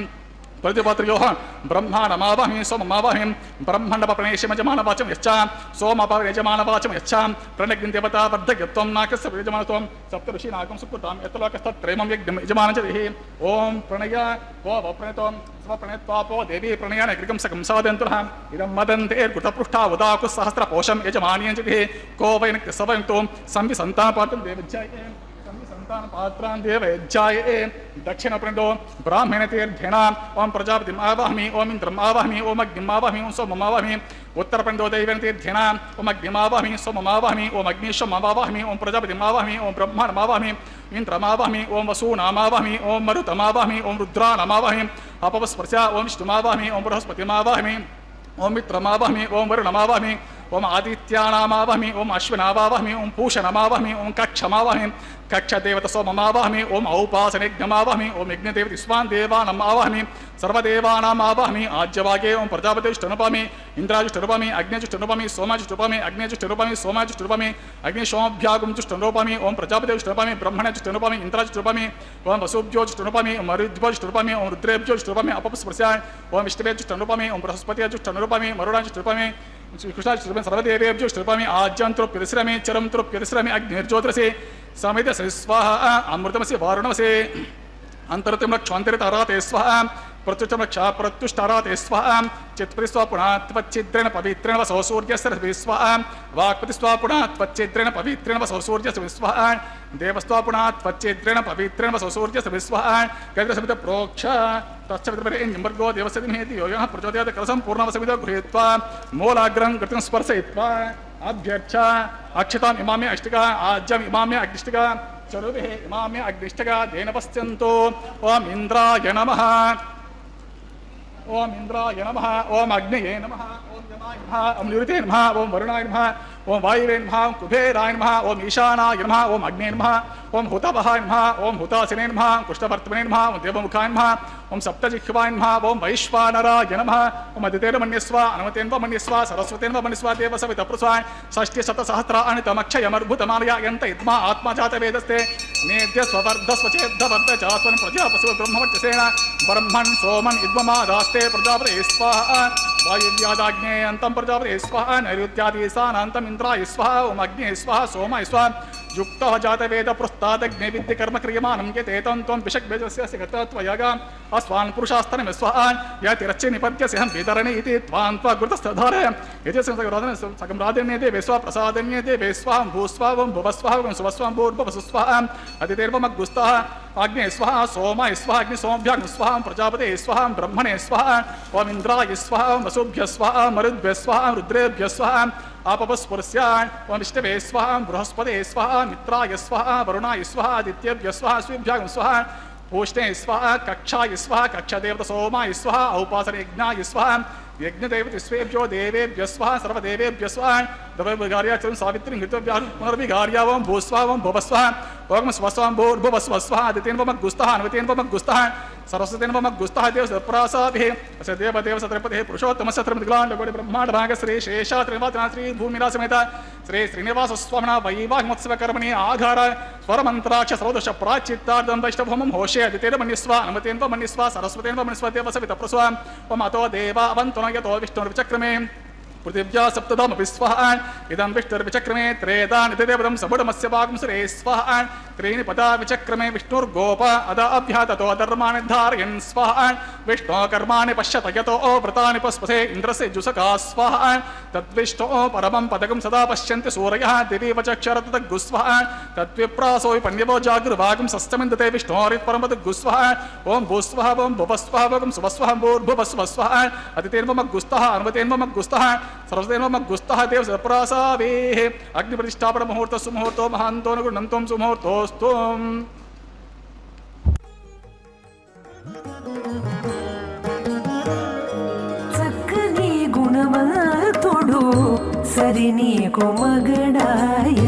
प्रतिपत्रियोः ब्रह्माणमावाहमि सोममावाहमि ब्रह्माण्डपप्रणेशमजमानवाचं यच्छा सोमपयजमानवाचं यच्छा प्रणग्निदेवता वर्धयत्वं नाकस्य यजमानत्वं सप्तऋषीनाकं सुकृतां यत्तलोकस्तत्त्रयमं यज्ञं यजमानं च देहि ॐ प्रणय को वप्रणयत्वं स्वप्रणयत्वापो देवी प्रणयान गृहं सकं सादयन्तुनः इदं मदन्ते कृतपृष्ठा उदाकुसहस्रपोषं यजमानीयं च देहि को वैन सवयन्तो संविसन्तानपात्रं देवज्जाये पात्रां देवयज्जाये दक्षिण प्रणो ब्राह्मण तीर्थेन ओम प्रजापतिम् आवाहमि ओम इंद्रम् आवाहमि ओम अग्निम् आवाहमि ओम सोमम् आवाहमि उत्तर प्रणो दैवेन तीर्थेन ओम अग्निम् आवाहमि सोमम् आवाहमि ओम अग्निशम् आवाहमि ओम प्रजापतिम् आवाहमि ओम ब्रह्माणम् आवाहमि इंद्रम् आवाहमि ओम वसूनाम् आवाहमि ओम मरुतम् आवाहमि ओम रुद्राणाम् आवाहमि अपवस्पर्श ओम विष्णुम् आवाहमि ओम बृहस्पतिम् आवाहमि ओम मित्रम् आवाहमि ओम वरुणम् आवाहमि ओम आदित्यानामावाहमि ओम अश्विनावाहमि ओम पूषणमावाहमि ओम कक्षमावाहमि कक्षदेवत सोममावाहमि ओम औपासनेज्ञमावाहमि ओम यज्ञदेवति स्वान् देवानाम् आवाहमि सर्वदेवानाम् आवाहमि आज्यवागे ओम प्रजापतिष्ठनुपामि इंद्राजुष्ठनुपामि अग्निजुष्ठनुपामि सोमाजुष्ठनुपामि अग्निजुष्ठनुपामि सोमाजुष्ठनुपामि अग्निशोमभ्यागुंजुष्ठनुपामि ओम प्रजापतिष्ठनुपामि ब्रह्मणजुष्ठनुपामि इंद्राजुष्ठनुपामि ओम वसुभ्योजुष्ठनुपामि मरुद्भ्योजुष्ठनुपामि ओम रुद्रेभ्योजुष्ठनुपामि अपस्पर्शाय ओम विष्णुवेजुष्ठनुपामि ओम बृहस्पतिजुष्ठनुपामि मरुडाजुष्ठनुपामि कृष्णाजुष्ठनुपामि सर्वदेवेभ्योजुष्ठनुपामि आज्यन्तृप्यतिश्रमे चरन्तृप्यतिश्रमे अग्निर्ज्योतिरसे समितसे स्वाहा अमृतमसे वारुणमसे अंतरतिं लक्षान्तरिताराते स्वाहा प्रत्युष्टं रक्षा प्रत्युष्टाराते स्वाहा चित्पति स्वापुणा त्वच्चिद्रेण पवित्रेण वसो सूर्यस्य स्वाहा वाक्पति स्वापुणा त्वच्चिद्रेण पवित्रेण वसो सूर्यस्य स्वाहा देवस्वापुणा त्वच्चिद्रेण पवित्रेण वसो सूर्यस्य स्वाहा गजसमित प्रोक्ष तच्छवितर्गो देवस्य धीमहि यो यः प्रचोदयात् कलशं पूर्णवसमितो गृहीत्वा मूलाग्रं कृतं स्पर्शयित्वा अभ्यर्च अक्षताम् इमामे अष्टिका आज्यम् इमामे अग्निष्टिका चरुभिः इमामे अग्निष्टिका तेन पश्यन्तु ओम इंद्राय नमः ओम इंद्राय नमः ओम अग्नये नमः ओम यमाय नमः ओम निरुते नमः ओम वरुणाय नमः ओम वायुवे नमः ओम कुबेराय नमः ओम ईशानाय नमः ओम अग्ने नमः ओम हुतवहाय नमः ओम हुतासिने नमः कृष्णवर्तमने नमः ओम देवमुखाय नमः ओम सप्तजिह्वाय नमः ओम वैश्वानराय नमः ओम अदितेन मन्यस्व अनुमतेन मन्यस्व सरस्वतेन मन्यस्व देव सविता प्रस्वाय षष्टि शतसहस्राणितमक्षयमर्भुतमालयायन्त इद्मा आत्मजातवेदस्ते नेद्य स्ववर्धस्वचेद्धवर्ध चास्वन् प्रजापसु ब्रह्मवर्चसेन ब्रह्मन् सोमन् इद्ममादास्ते प्रजापते स्वाहा वायुव्यादाग्नेयन्तं प्रजापते स्वाहा नैऋत्यादिशानान्तम् इंद्राय स्वाहा ओम अग्ने स्वाहा सोमाय स्वाहा युक्तः जातवेद पृष्ठादग्ने विद्य कर्म क्रियमाणं यतेतं त्वं विषग्वेदस्य गतत्वयागाम् अस्वान् पुरुषास्तनं स्वाहा यतिरच्चे निपत्यस्य हम वितरणे इति त्वां त्वा गुरुतस्थधारय यति सकं राधन्ये देवे स्वा प्रसादन्ये देवे स्वाहं भूस्वावं भुवस्वावं सुवस्वां भूर्भुवस्वाहाम् अतितेर्वमग्गुस्तः अग्ने स्वाहा सोमाय स्वाहा अग्निसोमभ्याग्नि स्वाहा प्रजापते स्वाहा ब्रह्मणे स्वाहा ओम इंद्राय स्वाहा वसुभ्य स्वाहा मरुद्भ्य स्वाहा रुद्रेभ्य स्वाहा आपवस्पुरस्यान् ओम विष्णवे स्वाहा बृहस्पते स्वाहा मित्राय स्वाहा वरुणाय स्वाहा आदित्येभ्य स्वाहा सूर्यभ्यां स्वाहा पूष्णे स्वाहा कक्षाय स्वाहा कक्षदेवत सोमाय स्वाहा औपासनयज्ञाय स्वाहा यज्ञदेवतिस्वेभ्यो देवेभ्य स्वाहा सर्वदेवेभ्य स्वाहा दवैर्विगार्याचरन् सावित्रीं घृतव्याहं पुनर्विगार्या ओम भूस्वाहा ओम भुवस्वाहा ओम स्वस्वां भूर्भुवस्वस्वाहा आदितेन वमग्गुस्तः अन्वतेन वमग्गुस्तः सरस्वतेन वमग्गुस्तः देवसप्रसाभिः अस्य देवदेव सत्रपतिः पुरुषोत्तमस्य त्रिमितिग्लाण्डकोटि ब्रह्माण्डभागः श्री शेषात्रिनिवासना श्री भूमिरासमेत श्री श्रीनिवासस्वामिना वैवाहमोत्सवकर्मणि आघार स्वरमन्त्राक्ष सर्वदोष प्राचित्तार्धं वैष्णवहोमं होषे आदितेन मन्यस्व अन्वतेन वमन्यस्व सरस्वतेन वमन्यस्व देवसवितः प्रस्वा ओम अतो देवा अवन्तु न यतो विष्णुर्विचक्रमे पृथिव्या सप्तधामपि स्वाहा इदं विष्णुर्विचक्रमे त्रेतानि देवदं सबुडमस्य भागं सुरे स्वाहा त्रीणि पदा विचक्रमे विष्णुर्गोप अदा अभ्याततो धर्माणि धारयन् स्वाहा विष्णो कर्माणि पश्यत यतो व्रतानि पस्पसे इन्द्रस्य जुषका स्वाहा तद्विष्णो परमं पदकं सदा पश्यन्ति सूरयः दिवि वचक्षरतद्गुस्वाहा तद्विप्रासो विपण्यवो जागृभागं सस्तमिन्दते विष्णोरित्परमतद्गुस्वाहा ओं भूस्वः ओं भुवस्वः ओं सुवस्वः भूर्भुवस्वः अतिथेन्वमग्गुस्तः अनुमतेन्वमग्गुस्तः सर्वतेन्वमग्गुस्तः देव सप्रासावेः अग्निप्रतिष्ठापन मुहूर्त सुमुहूर्तो महान्तो नुगुणन्तं सुमुहूर्तोऽस्तु చక్కని గుణవంతుడు సరి నీకు మగడాయ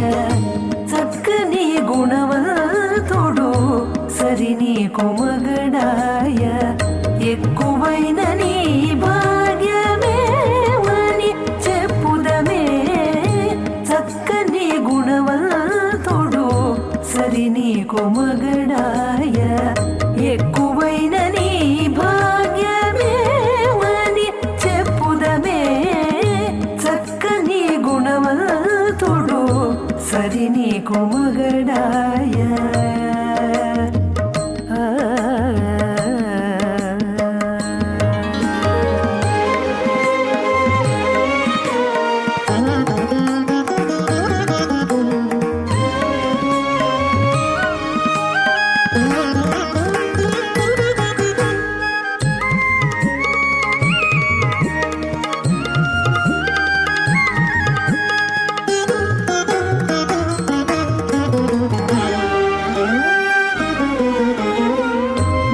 చక్కని గుణవంతుడు సరి నీకు మగడాయ ఎక్కువైన నీ భాగ్యమేవని చెప్పుదమే చక్కని గుణవంతుడు సరి నీకు మగడాయ ఎక్కువైన నీ భాగ్యమేవని చెప్పుదమే చక్కని గుణవంతుడు సరి నీకు మగడాయ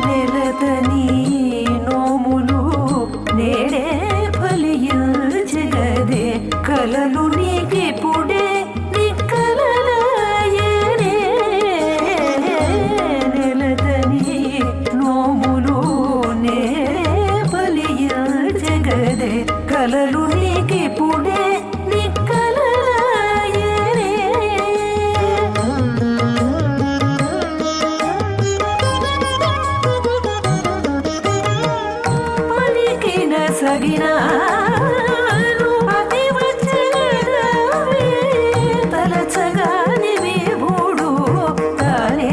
నెలతని నోములు నేడే ఫలించగదే కలలు నీకిప్పుడే నిక్కలలాయనే నెలతని నోములు నేడే ఫలించగదే కలలు నీకిప్పుడే నిక్కలలాయనే పలికిన సగినాలు అతి వచ్చగదవే తలచగాని విభుడు తానే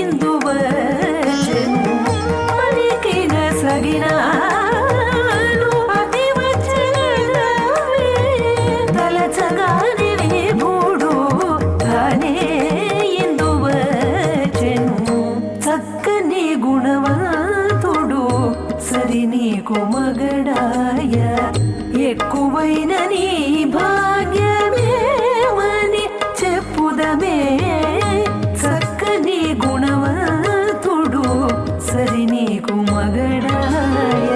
ఇందువచెను పలికిన సగినాలు అతి వచ్చగదవే తలచగాని విభుడు తానే ఇందువచెను చక్కని గుణవంతుడు సరి నీకు మగడాయ ఎక్కువైన నీ భాగ్యమేవని చెప్పుదమే చక్కని గుణవంతుడు సరి నీకు మగడాయ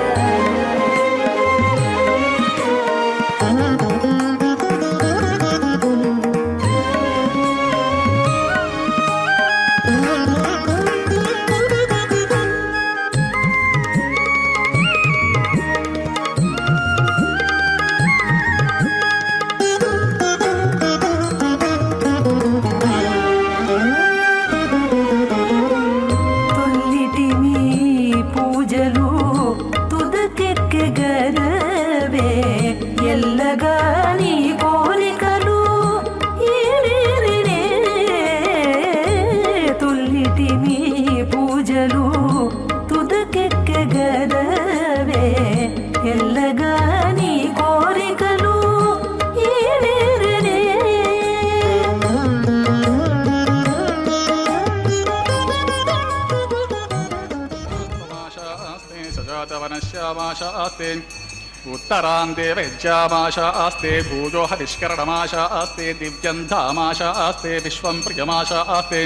తొల్లిటి మీ పూజలు తుదకెక్కగరవే ఎల్లగా నీ కోరికలు ఈడేరినే తొల్లిటి మీ పూజలు తుదకెక్కగరవే ఎల్లగా నీ కోరికలు ఈడేరినే माशास्ते सजातवनश्यामाशास्ते उत्तरान्ते वैज्यामाशास्ते भूजो हविष्करणमाशास्ते दिव्यं धामाशास्ते विश्वं प्रियमाशास्ते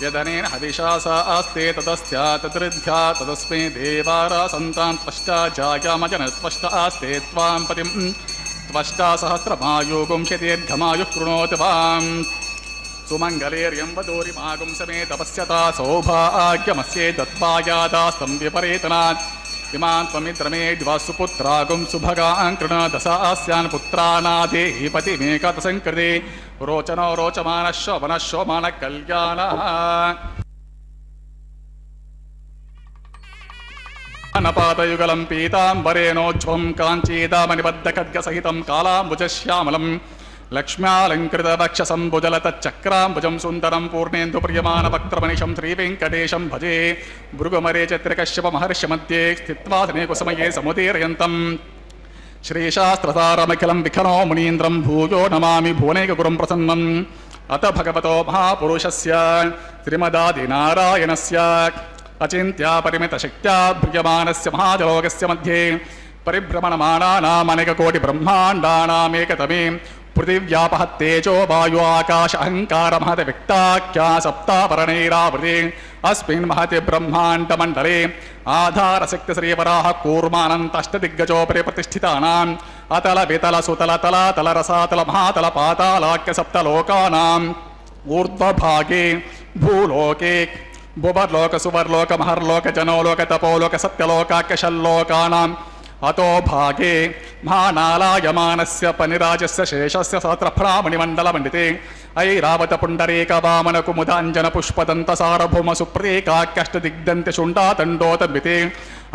यदनेन हविषासास्ते तदस्या तदृद्ध्या तदस्मै देवारा सन्तां त्वष्टा जायामजनत्वष्टास्ते त्वां पतिं त्वष्टा सहस्रमायुगुं शतीर्घमायुः कृणोति वाम् सुमङ्गलेर्यं वदूरिमागुं समे तपस्यता सौभाग्यमस्ये दत्त्वायादास्तं विपरीतनात् इमान् त्वमित्रमेड्वा सुपुत्रागुं सुभगान् कृणदशास्यान् पुत्रानादेहि पतिमेकतसङ्कृते रोचनो रोचमानः शोभनः शोमानः कल्याणः అనపాతయుగలం పీతాంబరేణోజ్వం కాంచీదామనిబద్ధఖడ్గసహితం కాళాంబుజశ్యామలం లక్ష్మ్యాలంకృతవక్షసంభుజలతచ్చక్రాంబుజం సుందరం పూర్ణేందు ప్రియమానవక్త్రమనిషం శ్రీవేంకటేశం భజే భృగుమరే చిత్రకశ్యప మహర్షి మధ్యే స్థిత్వాసనే కుసుమయే సముదీరయంతం శ్రీశాస్త్రసారమఖిలం విఖనో మునీంద్రం భూయో నమామి భువనైకగురుం ప్రసన్నం అత భగవతో మహాపురుషస్య శ్రీమదాదినారాయణస్య అచింత్యా పరిమితశక్త్యా భ్రియమానస్య మహాజలోకస్య మధ్యే పరిభ్రమణమానానామనేకకోటి బ్రహ్మాండానామేకతమే పృథివ్యాపహత్తేజో వాయు ఆకాశ అహంకార మహత వ్యక్తాఖ్యా సప్తాపరణైరావృతే అస్మిన్ మహతి బ్రహ్మాండమండలే ఆధారశక్తి శ్రీవరాహ కూర్మానంతష్టదిగ్గజోపరి ప్రతిష్ఠితానాం అతల వితల సుతల తలాతల రసాతల మహాతల పాతాళాఖ్య సప్తలోకానాం ఊర్ధ్వభాగే భూలోకే భువర్లోక సువర్లోక మహర్లోక జనోలోక తపోలోక సత్యలోకాఖ్య షల్లోకానాం అతో భాగే మహానాలాయమానస్య పనిరాజస్య శేషస్య సహస్రఫణామణిమండలమండితే ఐరావత పుండరీక వామన కుముద అంజన పుష్పదంత సారభౌమ సుప్రతీకాఖ్యష్టదిగ్దంతి శుండాతండోతమితే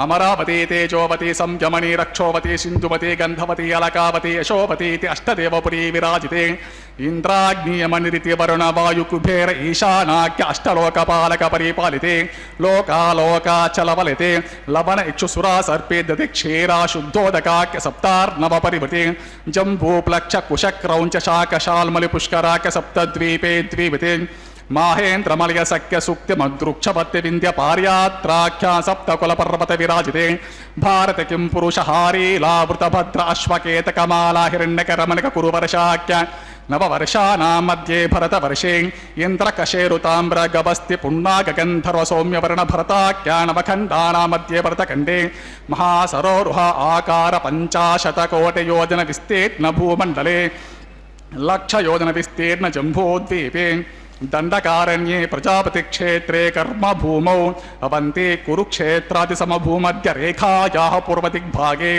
అమరావతి తేజోవతి సంయమని రక్షోవతి సింధువతి గంధవతి అలకావతి యశోవతీతి అష్టదేవపురీ విరాజితే ఇంద్రాగ్నియమనిరితి వరుణ వాయు కుబేర ఈశానాఖ్య అష్టలోకపాలక పరిపాలితే లోకాలోకాచలవలితే లవణ ఇక్షుసురా సర్పే దతి క్షీరా శుద్ధోదకాఖ్య సప్తార్ణవ పరివృతే జంబూప్లక్ష కుశక్రౌంచ శాకశాల్మలి పుష్కరాఖ్య సప్తద్వీపే ద్వీపతే మాహేంద్రమలయ సఖ్య సూక్తి మద్రుక్షపత్తి వింధ్య పార్యాత్రాఖ్యా సప్తకుల పర్వత విరాజితే భారత కిం పురుషహారీలావృత భద్ర అశ్వకేతకమాలా హిరణ్యకరమణిక కురువర్షాఖ్య నవవర్షానాం మధ్యే భరతవర్షే ఇంద్రకశేరుతామ్ర గభస్తి పుణ్ణాగంధర్వ సౌమ్యవర్ణ భరతాఖ్యా నవఖండానాం మధ్యే భరతఖండే మహాసరోరుహ ఆకార పంచాశతకోటియోజన విస్తీర్ణ భూమండలే లక్షయోజన విస్తీర్ణ జంబూద్వీపే దండకారణ్యే ప్రజాపతిక్షేత్రే కర్మభూమౌ అవంతి కురుక్షేత్రాదిసమభూమధ్య రేఖాయాః పూర్వదిగ్భాగే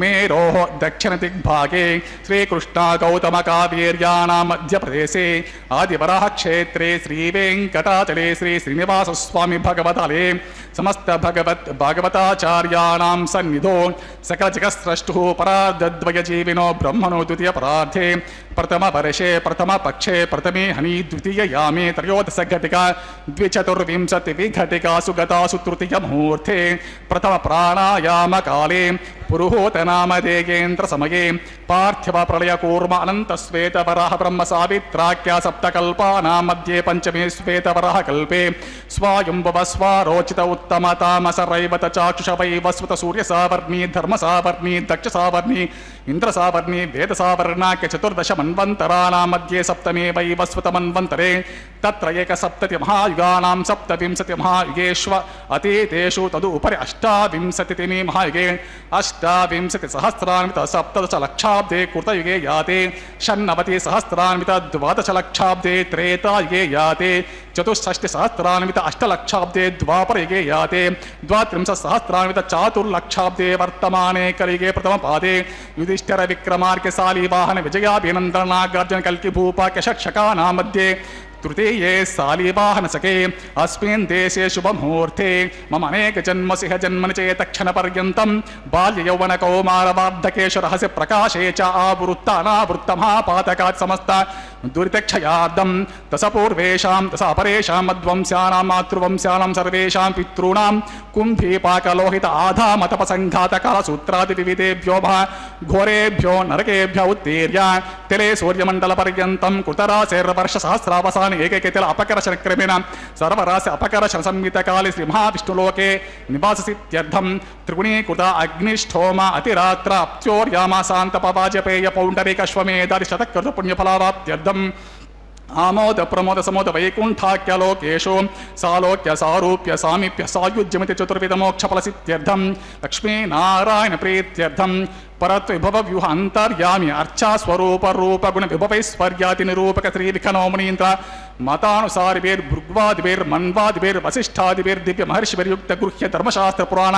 మేరోః దక్షిణదిగ్భాగే శ్రీకృష్ణ గౌతమ కావేర్యానాం మధ్యప్రదేశే ఆదివరాహ క్షేత్రే శ్రీవేంకటాచలే శ్రీ శ్రీనివాసస్వామి భగవతలే సమస్త భాగవతాచార్యాణాం సన్నిధో సకల జగత్స్రష్టుః పరార్ధద్వయజీవినో బ్రహ్మణో ద్వితీయ పరార్థే ప్రథమ వర్షే ప్రథమ పక్షే ప్రథమే హని ద్వితీయ యామే త్రయోదశ ఘటికా ద్విచతుర్వింశతి విఘటికాసు గతాసు తృతీయ ముహూర్తే ప్రథమ ప్రాణాయామ కాలే పురుహూతనామదేగేంద్ర సమయే పార్థివ ప్రళయ కూర్మ అనంత శ్వేతవరాహ బ్రహ్మ సావిత్రాఖ్యా సప్తకల్పానాం మధ్యే పంచమే శ్వేతవరాహ కల్పే స్వాయుంభవ స్వారోచిత ఉత్తమ తామస రైవత చాక్షుష వైవస్వత సూర్య సావర్ణి ధర్మ సావర్ణి దక్ష సావర్ణి ఇంద్ర సావర్ణి వేద సావర్ణాఖ్య చతుర్దశ మన్వంతరాణాం మధ్యే సప్తమే వైవస్వత మన్వంతరే తత్ర ఏక సప్తతి మహాయుగానాం సప్తవింశతి మహాయుగేష్వ అతీతేషు తదు ఉపరి అష్టావింశతిమి మహాయుగే అష్టావింశతి సహస్రాన్విత సప్తదశ లక్షాబ్దే కృతయుగే యాతే షణ్ణవతి సహస్రాన్విత ద్వాదశ లక్షాబ్దే త్రేతాయుగే యాతే చతుషష్టి సహస్రాన్విత అష్టలక్షాబ్దే ద్వాపరయుగే యాతే ద్వాత్రింశ సహస్రాన్విత చాతుర్లక్షాబ్దే వర్తమానే కలిగే ప్రథమ పాదే యుధిష్ఠిర విక్రమార్క శాలివాహన విజయాభినందన నాగార్జున కల్కి భూపాక్య శక్షకానాం మధ్యే తృతీయే శాలివాహనసకే అస్మిన్ దేశే శుభముహూర్తే మమ అనేక జన్మసిహ జన్మని చేతక్షణ పర్యంతం బాల్య యౌవన కౌమార వార్ధకేషు రహస్య ప్రకాశే చ ఆవృత్త అనావృత్త మహాపాతకాత్ సమస్త దురితక్షయార్థం దశ పూర్వేషాం దశ అపరేషాం మధ్వంశానాం మాతృవంశానాం సర్వేషాం పితॄణాం కుంభీపాకలోహిత ఆధామతప సంఘాత కాలసూత్రాది వివిధేభ్యో ఘోరేభ్యో నరకేభ్య ఉత్తీర్య తెలే సూర్యమండల పర్యంతం కృతరాశేర్వర్ష సహస్రావసాన ఏకైకైతల అపకర్షణ క్రమేణ సర్వరాశి అపకర్షణ సంహితకాలి శ్రీ మహావిష్ణులోకే నివాససిత్యర్థం త్రిగుణీకృత అగ్నిష్ఠోమ అతిరాత్ర అప్త్యోర్యామ శాంతప వాజపేయ పౌండరీకశ్వమేధాది శతకృత పుణ్యఫలావాప్త్యర్థం ఆమోద ప్రమోద సమోద వైకుంఠాఖ్యలోకేషు సాలోక్య సారూప్య సామీప్య సాయుజ్యమితి చతుర్విధ మోక్షఫలసిత్యర్థం లక్ష్మీనారాయణ ప్రీత్యర్థం పరత్విభవ వ్యూహ అంతర్యామి అర్చా స్వరూప రూప గుణ విభవైశ్వర్యాది నిరూపక శ్రీ విఖనోమునీంద్ర మతానుసారివేర్ భృగ్వాదివేర్ మన్వాదివేర్ వశిష్ఠాదివేర్ దివ్య మహర్షివర్యుక్త గృహ్య ధర్మశాస్త్ర పురాణ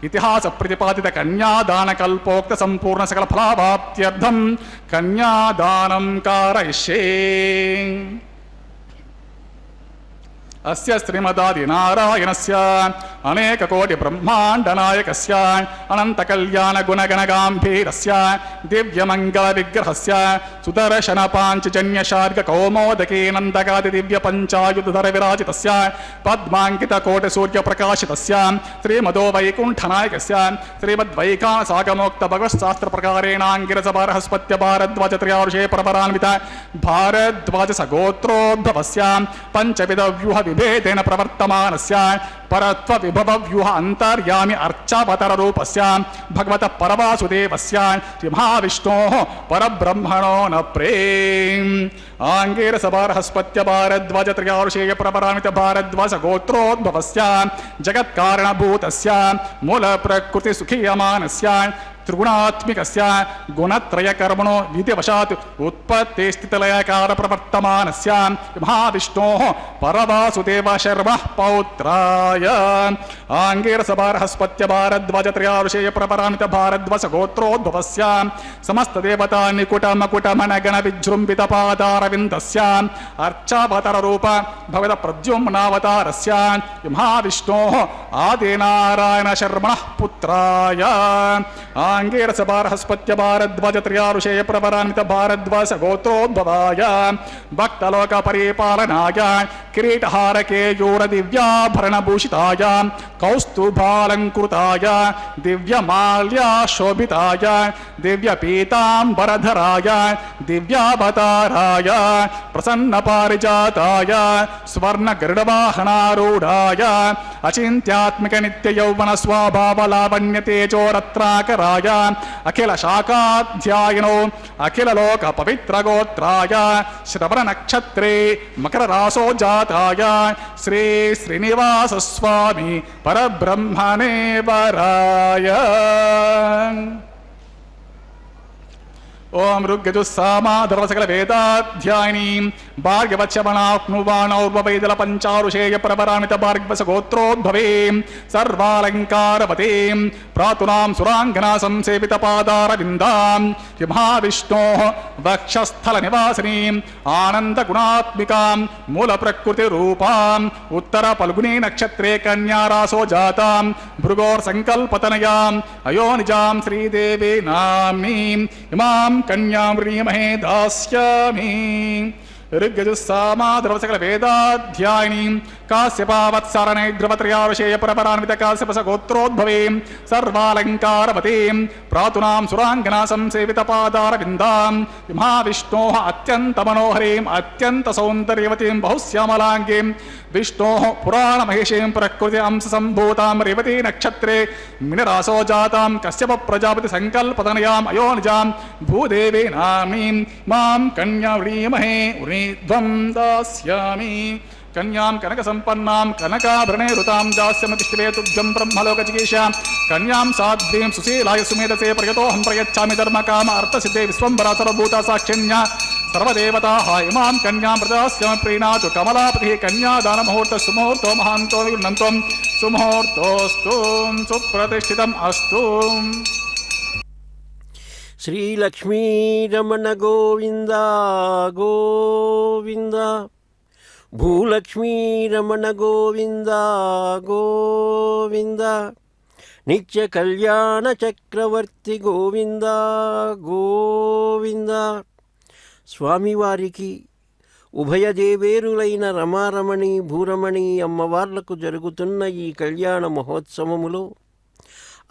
ఇతిహాస ప్రతిపాదిత కన్యాదాన కల్పోక్త సంపూర్ణ సకల ఫలావాప్త్యర్థం కన్యాదానం కారయిష్యే. అస్య శ్రీమదాదినారాయణస్య అనేక కోటి బ్రహ్మాండ నాయకస్య అనంత కళ్యాణ గుణగణగాంభీరస్య దివ్యమంగళ విగ్రహస్య సుదర్శన పాంచజన్య శార్గ కౌమోదకీ నందకాది దివ్య పంచాయుధర విరాజితస్య పద్మాంకిత కోటి సూర్య ప్రకాశితస్య శ్రీమదో వైకుంఠ నాయకస్య శ్రీమద్వైకాన సాగమోక్త భగవత్ శాస్త్ర ప్రకారేణాంగిరస బృహస్పత్య భారద్వాజ త్రయారుషే పరపరాన్విత భారద్వాజ సగోత్రోద్భవస్య పంచవిధ వ్యూహ విభేదేన ప్రవర్తమానస్య పరత్వ విభవ వ్యూహ అంతర్యామి అర్చావతర రూపస్య భగవత పరవాసుదేవస్య శ్రీ మహావిష్ణోః పరబ్రహ్మణో న ప్రేమ్ ఆంగీరస బృహస్పత్య భారద్వాజ త్రయారుషేయ పరపరాన్విత భారద్వాజ గోత్రోద్భవస్య జగత్కారణభూతస్య మూల ప్రకృతి సుఖీయమానస్య త్రిగుణాత్మికస్య గుణత్రయకర్మణో విధివశాత్ ఉత్పత్తి స్థితిలయకార ప్రవర్తమానస్య మహావిష్ణోః పరవాసుదేవ శర్మ పౌత్రాయ ఆంగీరస బృహస్పత్య భారద్వాజ త్రయారుషేయ పరపరాన్విత భారద్వాజ గోత్రోద్భవస్య సమస్త దేవతా నికుట మకుట మనగణ విజృంభిత పాదారవిందస్య అర్చావతార రూప భగవత ప్రద్యుమ్నావతారస్య మహావిష్ణోః ఆదినారాయణ శర్మ పుత్రాయ ఆంగీరస బృహస్పత్య భారద్వాజ త్రయారుషేయ పరపరాన్విత భారద్వాజ గోత్రోద్భవాయ భక్తలోక పరిపాలనాయ కిరీటహార కేయూర దివ్యాభరణభూషితాయ కౌస్తుభాలంకృతాయ దివ్యమాల్యాశోభితాయ దివ్యపీతాంబరధరాయ దివ్యావతారాయ ప్రసన్న పారిజాతాయ స్వర్ణ గరుడవాహనారూఢాయ అచింత్యాత్మిక నిత్య యౌవన స్వభావ లావణ్య తేజోరత్రాకరాయ అఖిల శాఖాధ్యాయనో అఖిల లోక పవిత్ర గోత్రాయ శ్రవణ నక్షత్రే మకర రాసో జాతాయ శ్రీ శ్రీనివాస స్వామి పరబ్రహ్మణే వరాయ. ఓం ఋగ్యజుస్సామాధర్వ సకల వేదాధ్యాయినీం భార్గవచ్చమనాప్నువాణౌర్వైదల పంచారుషేయ పరపరాన్విత భార్గవస గోత్రోద్భవేం సర్వాలంకారవతీం ప్రాతునాం సురాంగనా సంసేవిత పాదారవిందాం మహావిష్ణోః వక్షస్థల నివాసినీం ఆనంద గుణాత్మికాం మూల ప్రకృతి రూపాం ఉత్తర పల్గుని నక్షత్రే కన్యారాసో జాతాం భృగోర్ సంకల్పతనయాం అయోనిజాం శ్రీదేవి నామ్నీం ఇమాం కన్యాం వ్రీమహే దాస్యామి. ఋగ్యజుస్సామాధర్వ సకల వేదాధ్యాయినీం కాశ్యపావత్సరణైద్రవత్రయారుషేయ పరపరాన్విత కాశ్యపస గోత్రోద్భవేం సర్వాలంకారవతీం ప్రాతునాం సురాంగనా సంసేవిత పాదారవిందాం మహావిష్ణోః అత్యంత మనోహరీం అత్యంత సౌందర్యవతీం బహుశ్యామలాంగీం విష్ణోః పురాణ మహేషీం ప్రకృతి అంశ సంభూతాం రేవతీ నక్షత్రే మినరాసో జాతాం కశ్యప ప్రజాపతి సంకల్పతనయాం అయోనిజాం భూదేవి నామీం మాం కన్యా వ్రీమహే వృణీధ్వం దాస్యామి. కన్యాం కనక సంపన్నాం కనకాభరణైరుతాం దాస్యమి తిష్ఠితే తుభ్యం బ్రహ్మలోకచికీషాం కన్యాం సాధ్వీం సుశీలాయ సుమేధసే ప్రయతోహం ప్రయచ్చామి ధర్మకామ అర్థసిద్ధే విశ్వంబర సర్వభూత సాక్షిణ్య సర్వదేవతాః ఇమాం కన్యాం ప్రదాస్యామి ప్రీణాతు కమలాపతిః కన్యాదాన ముహూర్త సుముహూర్తో మహాంతో విగృహ్ణంతం సుముహూర్తోస్తు సుప్రతిష్ఠితం అస్తు. శ్రీలక్ష్మీరమణ గోవింద గోవింద భూలక్ష్మీరమణ గోవింద గోవింద నిత్య కళ్యాణ చక్రవర్తి గోవింద గోవింద. స్వామివారికి ఉభయదేవేరులైన రమారమణి భూరమణి అమ్మవార్లకు జరుగుతున్న ఈ కళ్యాణ మహోత్సవములో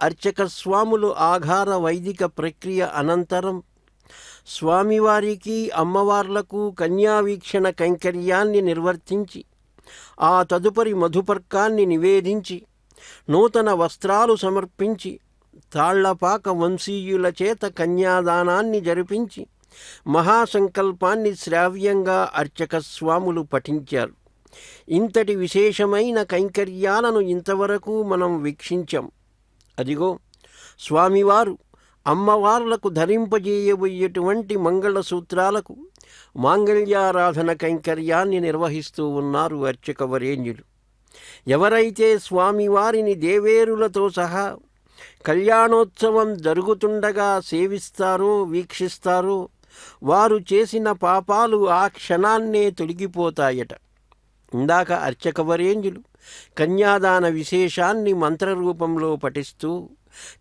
అర్చక స్వాములు ఆఘార వైదిక ప్రక్రియ అనంతరం స్వామివారికి అమ్మవార్లకు కన్యావీక్షణ కైంకర్యాన్ని నిర్వర్తించి ఆ తదుపరి మధుపర్కాన్ని నివేదించి నూతన వస్త్రాలు సమర్పించి తాళ్లపాక వంశీయుల చేత కన్యాదానాన్ని జరిపించి మహాసంకల్పాన్ని శ్రావ్యంగా అర్చక స్వాములు పఠించారు. ఇంతటి విశేషమైన కైంకర్యాలను ఇంతవరకు మనం వీక్షించాం. అదిగో స్వామివారు అమ్మవార్లకు ధరింపజేయబోయేటువంటి మంగళసూత్రాలకు మాంగళ్యారాధన కైంకర్యాన్ని నిర్వహిస్తూ ఉన్నారు అర్చక వరేణ్యులు. ఎవరైతే స్వామివారిని దేవేరులతో సహా కళ్యాణోత్సవం జరుగుతుండగా సేవిస్తారో వీక్షిస్తారో వారు చేసిన పాపాలు ఆ క్షణాన్నే తొలగిపోతాయట. ఇందాక అర్చకవరేంజులు కన్యాదాన విశేషాన్ని మంత్రరూపంలో పఠిస్తూ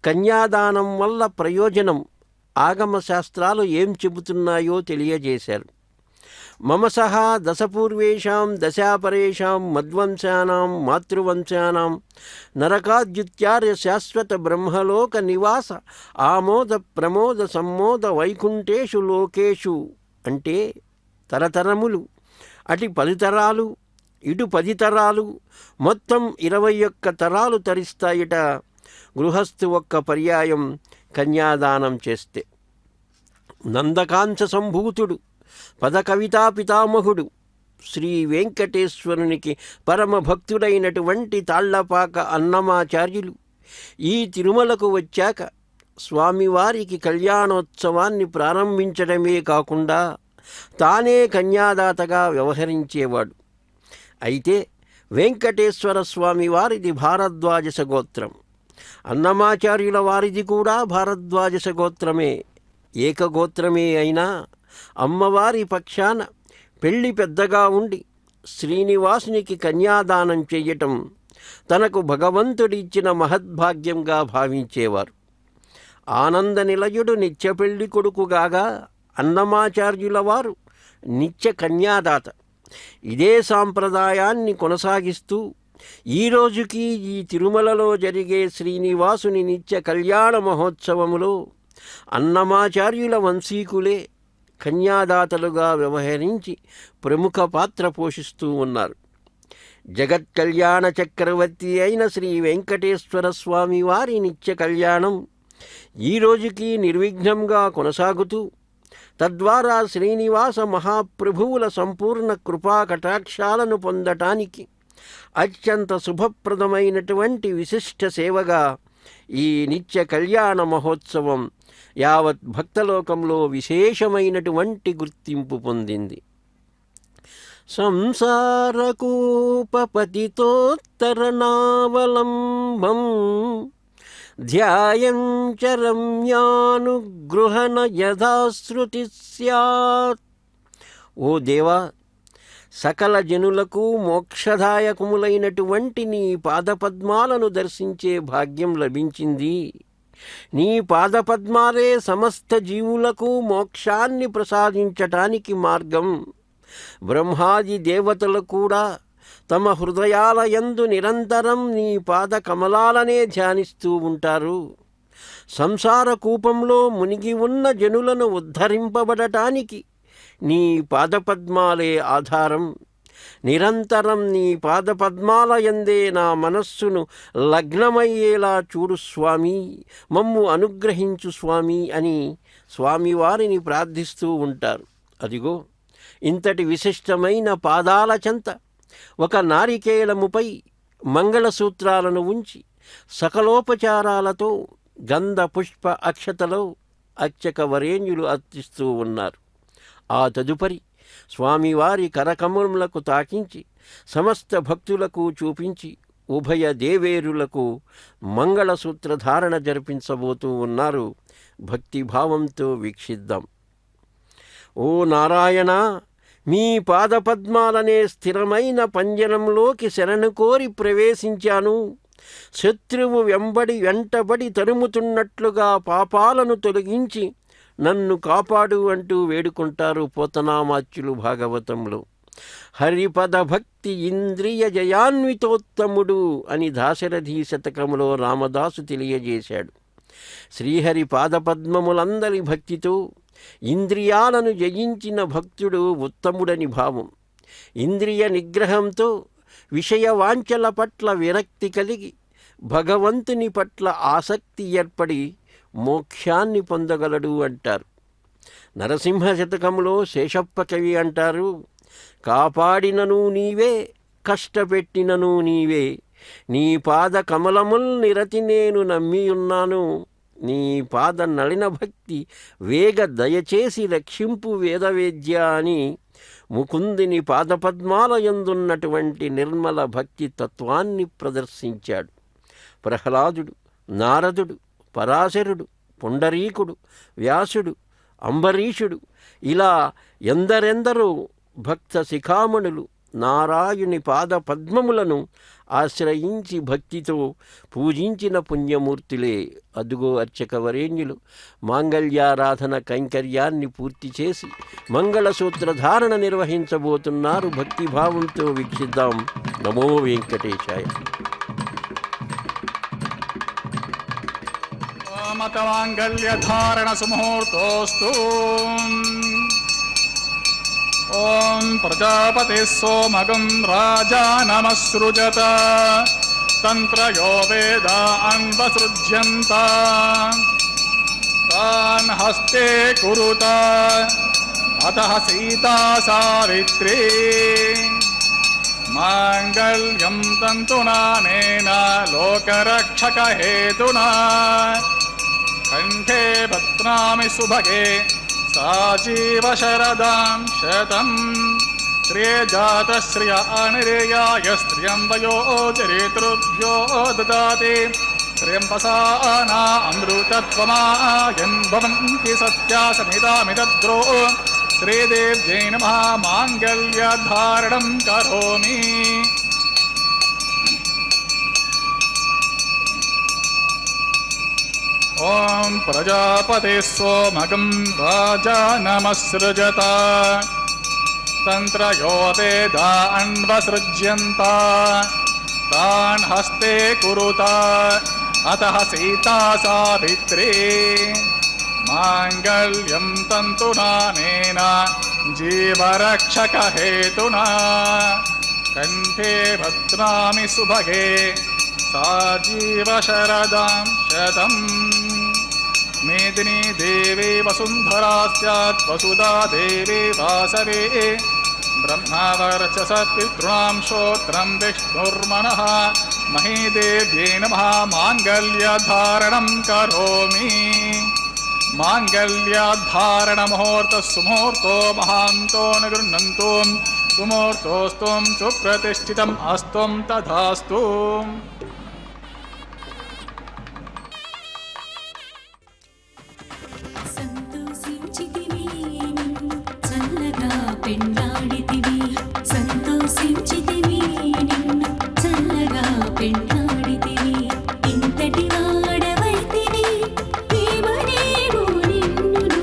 కన్యాదానం వల్ల ప్రయోజనం ఆగమ శాస్త్రాలు ఏం చెబుతున్నాయో తెలియజేశారు. మమ సహా దశపూర్వేషాం దశాపరేషాం మద్వంశానాం మాతృవంశానాం నరకాద్యుత్యార్య శాశ్వత బ్రహ్మలోక నివాస ఆమోద ప్రమోద సమ్మోద వైకుంఠేషు లోకేషు అంటే తరతరములు, అటు 10 తరాలు ఇటు 10 తరాలు, మొత్తం 21 తరాలు తరిస్తాయిట గృహస్థు ఒక్క పర్యాయం కన్యాదానం చేస్తే. నందకాంశ సంభూతుడు పదకవితా పితామహుడు శ్రీ వెంకటేశ్వరునికి పరమ భక్తుడైనటువంటి తాళ్లపాక అన్నమాచార్యులు ఈ తిరుమలకు వచ్చాక స్వామివారికి కళ్యాణోత్సవాన్ని ప్రారంభించడమే కాకుండా తానే కన్యాదాతగా వ్యవహరించేవాడు. అయితే వెంకటేశ్వర స్వామి వారిది భారద్వాజ గోత్రం, అన్నమాచార్యుల వారిది కూడా భారద్వాజ గోత్రమే. ఏకగోత్రమే అయినా అమ్మవారి పక్షాన పెళ్లి పెద్దగా ఉండి శ్రీనివాసునికి కన్యాదానం చెయ్యటం తనకు భగవంతుడిచ్చిన మహద్భాగ్యంగా భావించేవారు. ఆనంద నిలయుడు నిత్య పెళ్లి కొడుకుగాగా అన్నమాచార్యుల వారు నిత్య కన్యాదాత. ఇదే సాంప్రదాయాన్ని కొనసాగిస్తూ ఈ రోజుకి ఈ తిరుమలలో జరిగే శ్రీనివాసుని నిత్య కళ్యాణ మహోత్సవములో అన్నమాచార్యుల వంశీకులే కన్యాదాతలుగా వ్యవహరించి ప్రముఖ పాత్ర పోషిస్తూ ఉన్నారు. జగత్ కళ్యాణ చక్రవర్తి అయిన శ్రీ వెంకటేశ్వర స్వామి వారి నిత్య కళ్యాణం ఈ రోజుకి నిర్విఘ్నంగా కొనసాగుతూ తద్వారా శ్రీనివాస మహాప్రభువుల సంపూర్ణ కృపా కటాక్షాలను పొందటానికి అత్యంత శుభప్రదమైనటువంటి విశిష్ట సేవగా ఈ నిత్య కళ్యాణ మహోత్సవం యావత్ భక్తలోకంలో విశేషమైనటువంటి గుర్తింపు పొందింది. సంసారకూపపతితోత్తరనావలంబం ధ్యాయం చ రమ్యానుగృహణ యథాశ్రుతి స్యాత్. ఓ దేవా, సకల జనులకు మోక్షదాయకములైనటువంటి నీ పాదపద్మాలను దర్శించే భాగ్యం లభించింది. నీ పాదపద్మాలే సమస్త జీవులకు మోక్షాన్ని ప్రసాదించటానికి మార్గం. బ్రహ్మాది దేవతలు కూడా తమ హృదయాల యందు నిరంతరం నీ పాద కమలాలనే ధ్యానిస్తూ ఉంటారు. సంసార కూపంలో మునిగి ఉన్న జనులను ఉద్ధరింపబడటానికి నీ పాదపద్మాలే ఆధారం. నిరంతరం నీ పాదపద్మాల యందే నా మనస్సును లగ్నమయ్యేలా చూడు స్వామి, మమ్ము అనుగ్రహించు స్వామి అని స్వామివారిని ప్రార్థిస్తూ ఉంటారు. అదిగో ఇంతటి విశిష్టమైన పాదాల చెంత ఒక నారికేళముపై మంగళసూత్రాలను ఉంచి సకలోపచారాలతో గంధ పుష్ప అక్షతలో అర్చక వరేణ్యులు అర్చిస్తూ ఉన్నారు. ఆ తదుపరి స్వామివారి కరకమలములకు తాకించి సమస్త భక్తులకు చూపించి ఉభయ దేవేరులకు మంగళసూత్రధారణ జరిపించబోతూ ఉన్నారు. భక్తిభావంతో వీక్షిద్దాం. ఓ నారాయణ, మీ పాదపద్మాలనే స్థిరమైన పంజరంలోకి శరణు కోరి ప్రవేశించాను. శత్రువు వెంటబడి తరుముతున్నట్లుగా పాపాలను తొలగించి నన్ను కాపాడు అంటూ వేడుకుంటారు పోతనామాచ్యులు భాగవతంలో. హరిపద భక్తి ఇంద్రియ జయాన్వితోత్తముడు అని దాశరథి శతకములో రామదాసు తెలియజేశాడు. శ్రీహరి పాదపద్మములందరి భక్తితో ఇంద్రియాలను జయించిన భక్తుడు ఉత్తముడని భావం. ఇంద్రియ నిగ్రహంతో విషయ వాంఛల పట్ల విరక్తి కలిగి భగవంతుని పట్ల ఆసక్తి ఏర్పడి మోక్షాన్ని పొందగలడు అంటారు. నరసింహ శతకంలో శేషప్ప కవి అంటారు, కాపాడినను నీవే, కష్టపెట్టినను నీవే, నీ పాద కమలముల్ నిరతి నేను నమ్మియున్నాను, నీ పాద నళిన భక్తి వేగ దయచేసి రక్షింపు వేదవేద్య అని ముకుందిని పాదపద్మాల యందున్నటువంటి నిర్మల భక్తి తత్వాన్ని ప్రదర్శించాడు. ప్రహ్లాదుడు, నారదుడు, పరాశరుడు, పుండరీకుడు, వ్యాసుడు, అంబరీషుడు ఇలా ఎందరెందరో భక్త శిఖామణులు నారాయణి పాద పద్మములను ఆశ్రయించి భక్తితో పూజించిన పుణ్యమూర్తులే. అదుగో అర్చకవరేణ్యులు మాంగళ్యారాధన కైంకర్యాన్ని పూర్తి చేసి మంగళసూత్రధారణ నిర్వహించబోతున్నారు. భక్తిభావంతో వీక్షిద్దాం. నమో వెంకటేశాయ. మాంగళ్యధారణ సుముహూర్తోస్తు. ఓం ప్రజాపతి సోమగం రాజానమసృజత తంత్రయో వేద అన్వసృజ్యంత తాన్ హస్తే కురుత అతః సీతా సావిత్రీ మాంగళ్యం తంతునానేన లోకరక్షకహేతునా కంఠే బధ్నామి సుభగే సాజీవ శరదాం శతం. శ్రియ జాత శ్రియ అనిరేయాయ స్త్రియం వయో చరితృభ్యో దదాతి. శ్రియంపసానా అమృతత్వమాయన్ భవంతి సత్యా సమితామితద్రో. శ్రీదేవ్యై నమః. మాంగళ్యధారణం కరోమి. ఓం ప్రజాపతే సోమగం రాజానమసృజత తంత్రయో వేద అన్వసృజ్యంత తాన్ హస్తే కురుత అతః సీతా సావిత్రీ మాంగళ్యం తంతునానేన జీవరక్షకహేతునా కంఠే బధ్నామి సుభగే సాజీవ శరదాం శతం. మేదినీ దేవీ వసుంధరా స్యాత్ వసుదా దేవీ వాసవే. బ్రహ్మావర్చస పితॄణాం శ్రోత్రం విష్ణుర్మనః. మహీదేవ్యై నమః. మాంగళ్యధారణం కరోమి. మాంగళ్యధారణ ముహూర్త సుముహూర్తో మహాంతో నిగృహ్ణంతు. సుముహూర్తోస్తు సుప్రతిష్ఠితం అస్తు తథాస్తు. సంతోషించితివి నిన్ను చల్లగా పెండాడితివి. సంతోషించితివి నిన్ను చల్లగా పెండాడితివి. ఇంతటి వాడవైతివి ఏమనేమో నిన్నును.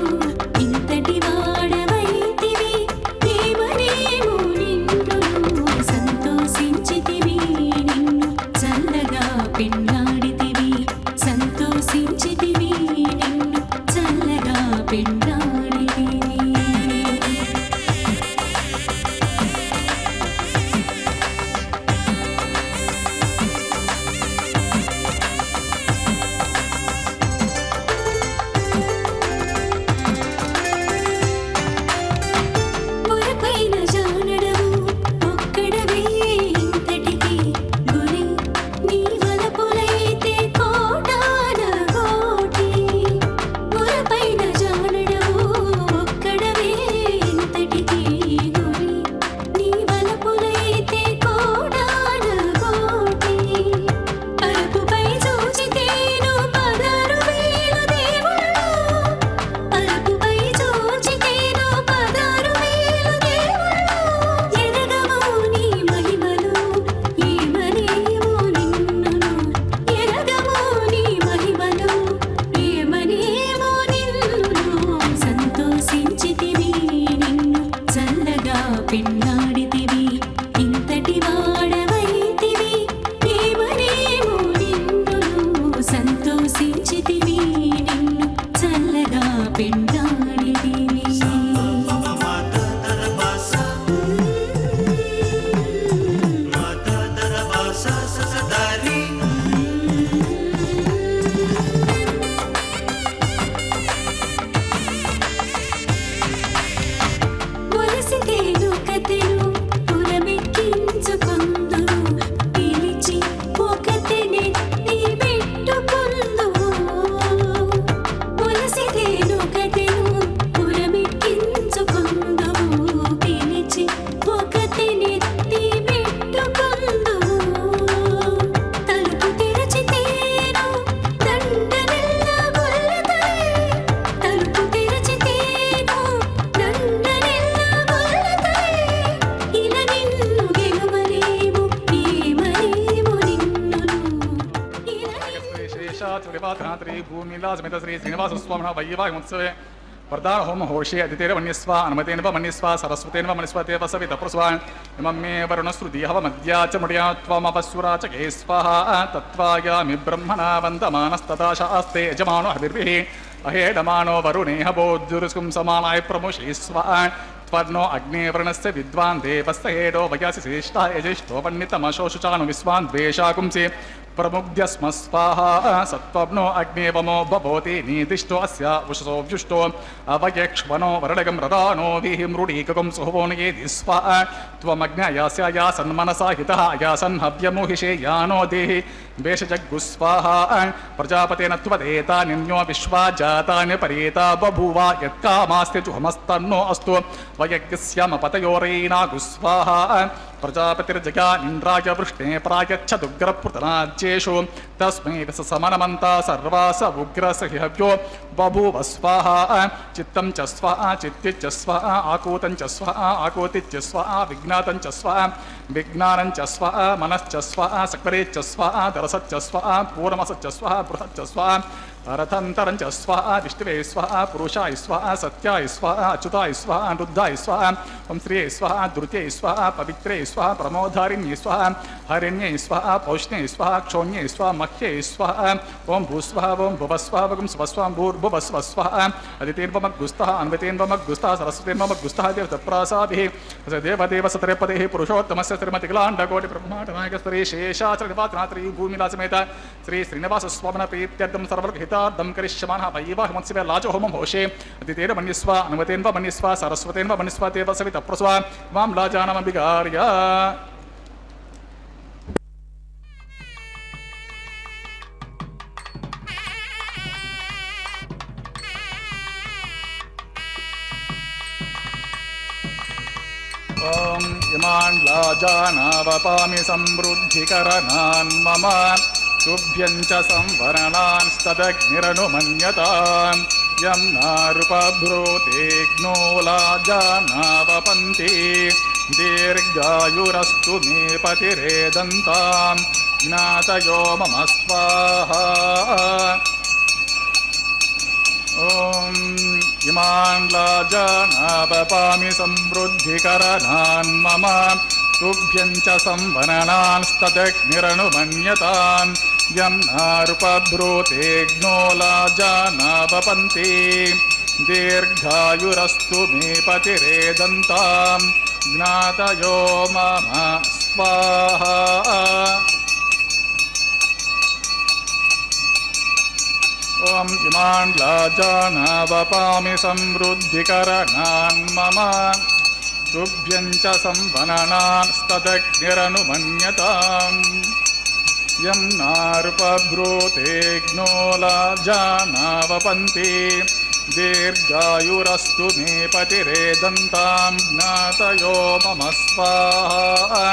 ఇంతటి వాడవైతివి ఏమనేమో నిన్నును. సంతోషించితివి నిన్ను చల్లగా పెండాడితివి. సంతోషించితివి నిన్ను చల్లగా పెండాడితివి. మురపైన జానడవు ఒక్కడవే ఇంతటికి గురి. నీ వలపులైతే కోటాన కోటి. మురపైన జానడవు ఒక్కడవే ఇంతటికి గురి. నీ వలపులైతే కోటాన కోటి. అరపుపై చూచితేను 16,000 దేవుళ్ళు. అరపుపై చూచితేను 16,000 దేవుళ్ళు. ఎరగము నీ మహిమలు ఏమనేమో నిన్నును. ఎరగము నీ మహిమలు ఏమనేమో నిన్నును. సంతోషించితివి నిన్ను చల్లగా పెండాడితివి. ఇంతటి వాడవైతివి ఏమనేమో నిన్నును. సంతోషించితివి నిన్ను చల్లగా పెండాడితివి. మురసితేను కథెను పురమెక్కించుకొందు. श्रीशेषाचलनिवासनात्री भूमिलासमेत श्री श्रीनिवासस्वामिनः वैवाहिकोत्सवे प्रधान होम होशे अदितेर मन्यस्वा अनुमतेन व मन्यस्वा सरस्वतेन व मन्यस्वतेव सविता प्रस्वा इमं मे वरुणश्रुतिः मद्या च मुड्या त्वमपस्वरा च के स्वाहा तत्त्वायामि ब्रह्मणा वन्दमानस्तथा शास्ते यजमानो हविर्भिः अहेडमानो वरुणेह बोद्धुरुस्कुं समानाय प्रमुषे स्वाहा त्वर्णो अग्नेवर्णस्य विद्वान् देवस्य हेडो वयसि श्रेष्ठः यजिष्ठो वह्नितमशोषुचानु विश्वान् द्वेषाकुंसि प्रमुग्ध्य स्म स्वाहा सत्त्वप्नो अग्नेवमो भवति नीतिष्ठो अस्य उषसो व्युष्टो अवयक्ष्वनो वरडगं रदानो विहिमृडीकगं सुहवोनयेति स्वाहा त्वमग्नयास्य यासन्मनसा हितः यासन् हव्यमोहिषे यानो देहि वेषजग्गुस्वाहा प्रजापतेन त्वदेता निन्यो विश्वा जातानि परेता बभूवा यत्कामास्ति जुहमस्तन्नो अस्तु वयज्ञस्याम पतयोरेनागुस्वाहा प्रजापतिर्जगा इन्द्राय वृष्णे प्रायच्छदुग्रपृतनाज्येषु तस्मै समनमन्ता सर्वास उग्रस हव्यो बभूव स्वाहा चित्तं च स्वाहा चित्तिच्च स्वाहा आकूतं च स्वाहा आकूतिच्च स्वाहा विज्ञातं च स्वाहा विज्ञानं च स्वाहा मनश्च स्वाहा सक्वरेच्च स्वाहा दरसच्च स्वाहा पूर्णमसच्च स्वाहा बृहच्च स्वाहा रथंतरं च स्वाहा विष्णवे स्वाहा पुरुषाय स्वाहा सत्याय स्वाहा अच्युताय स्वाहा रुद्धाय स्वाहा ओं श्रिये स्वाहा द्रुत्ये स्वाहा पवित्रे स्वाहा प्रमोदारिण्ये स्वाहा हरिण्ये स्वाहा पौष्णे स्वाहा क्षोण्ये स्वाहा मह्ये स्वाहा ओं भूस्वाहा ओं भुवस्वाहा वगं स्वस्वाहा भूर्भुवस्व स्वाहा अदितेर्वमग्गुस्तः अन्वतेर्वमग्गुस्तः सरस्वतेर्वमग्गुस्तः देवतप्रासाभिः देवदेव सतरेपदेः पुरुषोत्तमस्य श्रीमतिकलाण्डकोटिब्रह्माण्डनायकस्तरे शेषाचलनिवासनात्री भूमिलासमेत श्री श्रीनिवासस्वामिनः प्रीत्यर्थं सर्वहितार्थं करिष्यमाणः वैवाहिकोत्सवे लाजहोमं होशे अदितेन मन्यस्वा अनुमतेन वा मन्यस्वा सरस्वतेन वा मन्यस्वा देव सविता प्रस्वा वां लाजानमभिगार्य ॐ इमान् लाजानावपामि समृद्धिकरणान् मम तुभ्यं च संवरणांस्तदग्निरनुमन्यतां यं नारुपभ्रूतेऽग्नो लाजानावपन्ति दीर्घायुरस्तु मे पतिरेदन्तां ज्ञातयो मम स्वाहा ॐ इमान् लाजानावपामि समृद्धिकरणान् मम तुभ्यं च संवरणांस्तदग्निरनुमन्यतां यं नारुपभ्रूतेऽग्नो लाजानावपन्ति दीर्घायुरस्तु मे पतिरेदन्तां ज्ञातयो मम स्वाहा ॐ इमान् लाजानावपामि समृद्धिकरणान् मम तुभ्यं च संवरणांस्तदग्निरनुमन्यतां यं नारुपभ्रूतेऽग्नो लाजानावपन्ति दीर्घायुरस्तु मे पतिरेदन्तां ज्ञातयो मम स्वाहा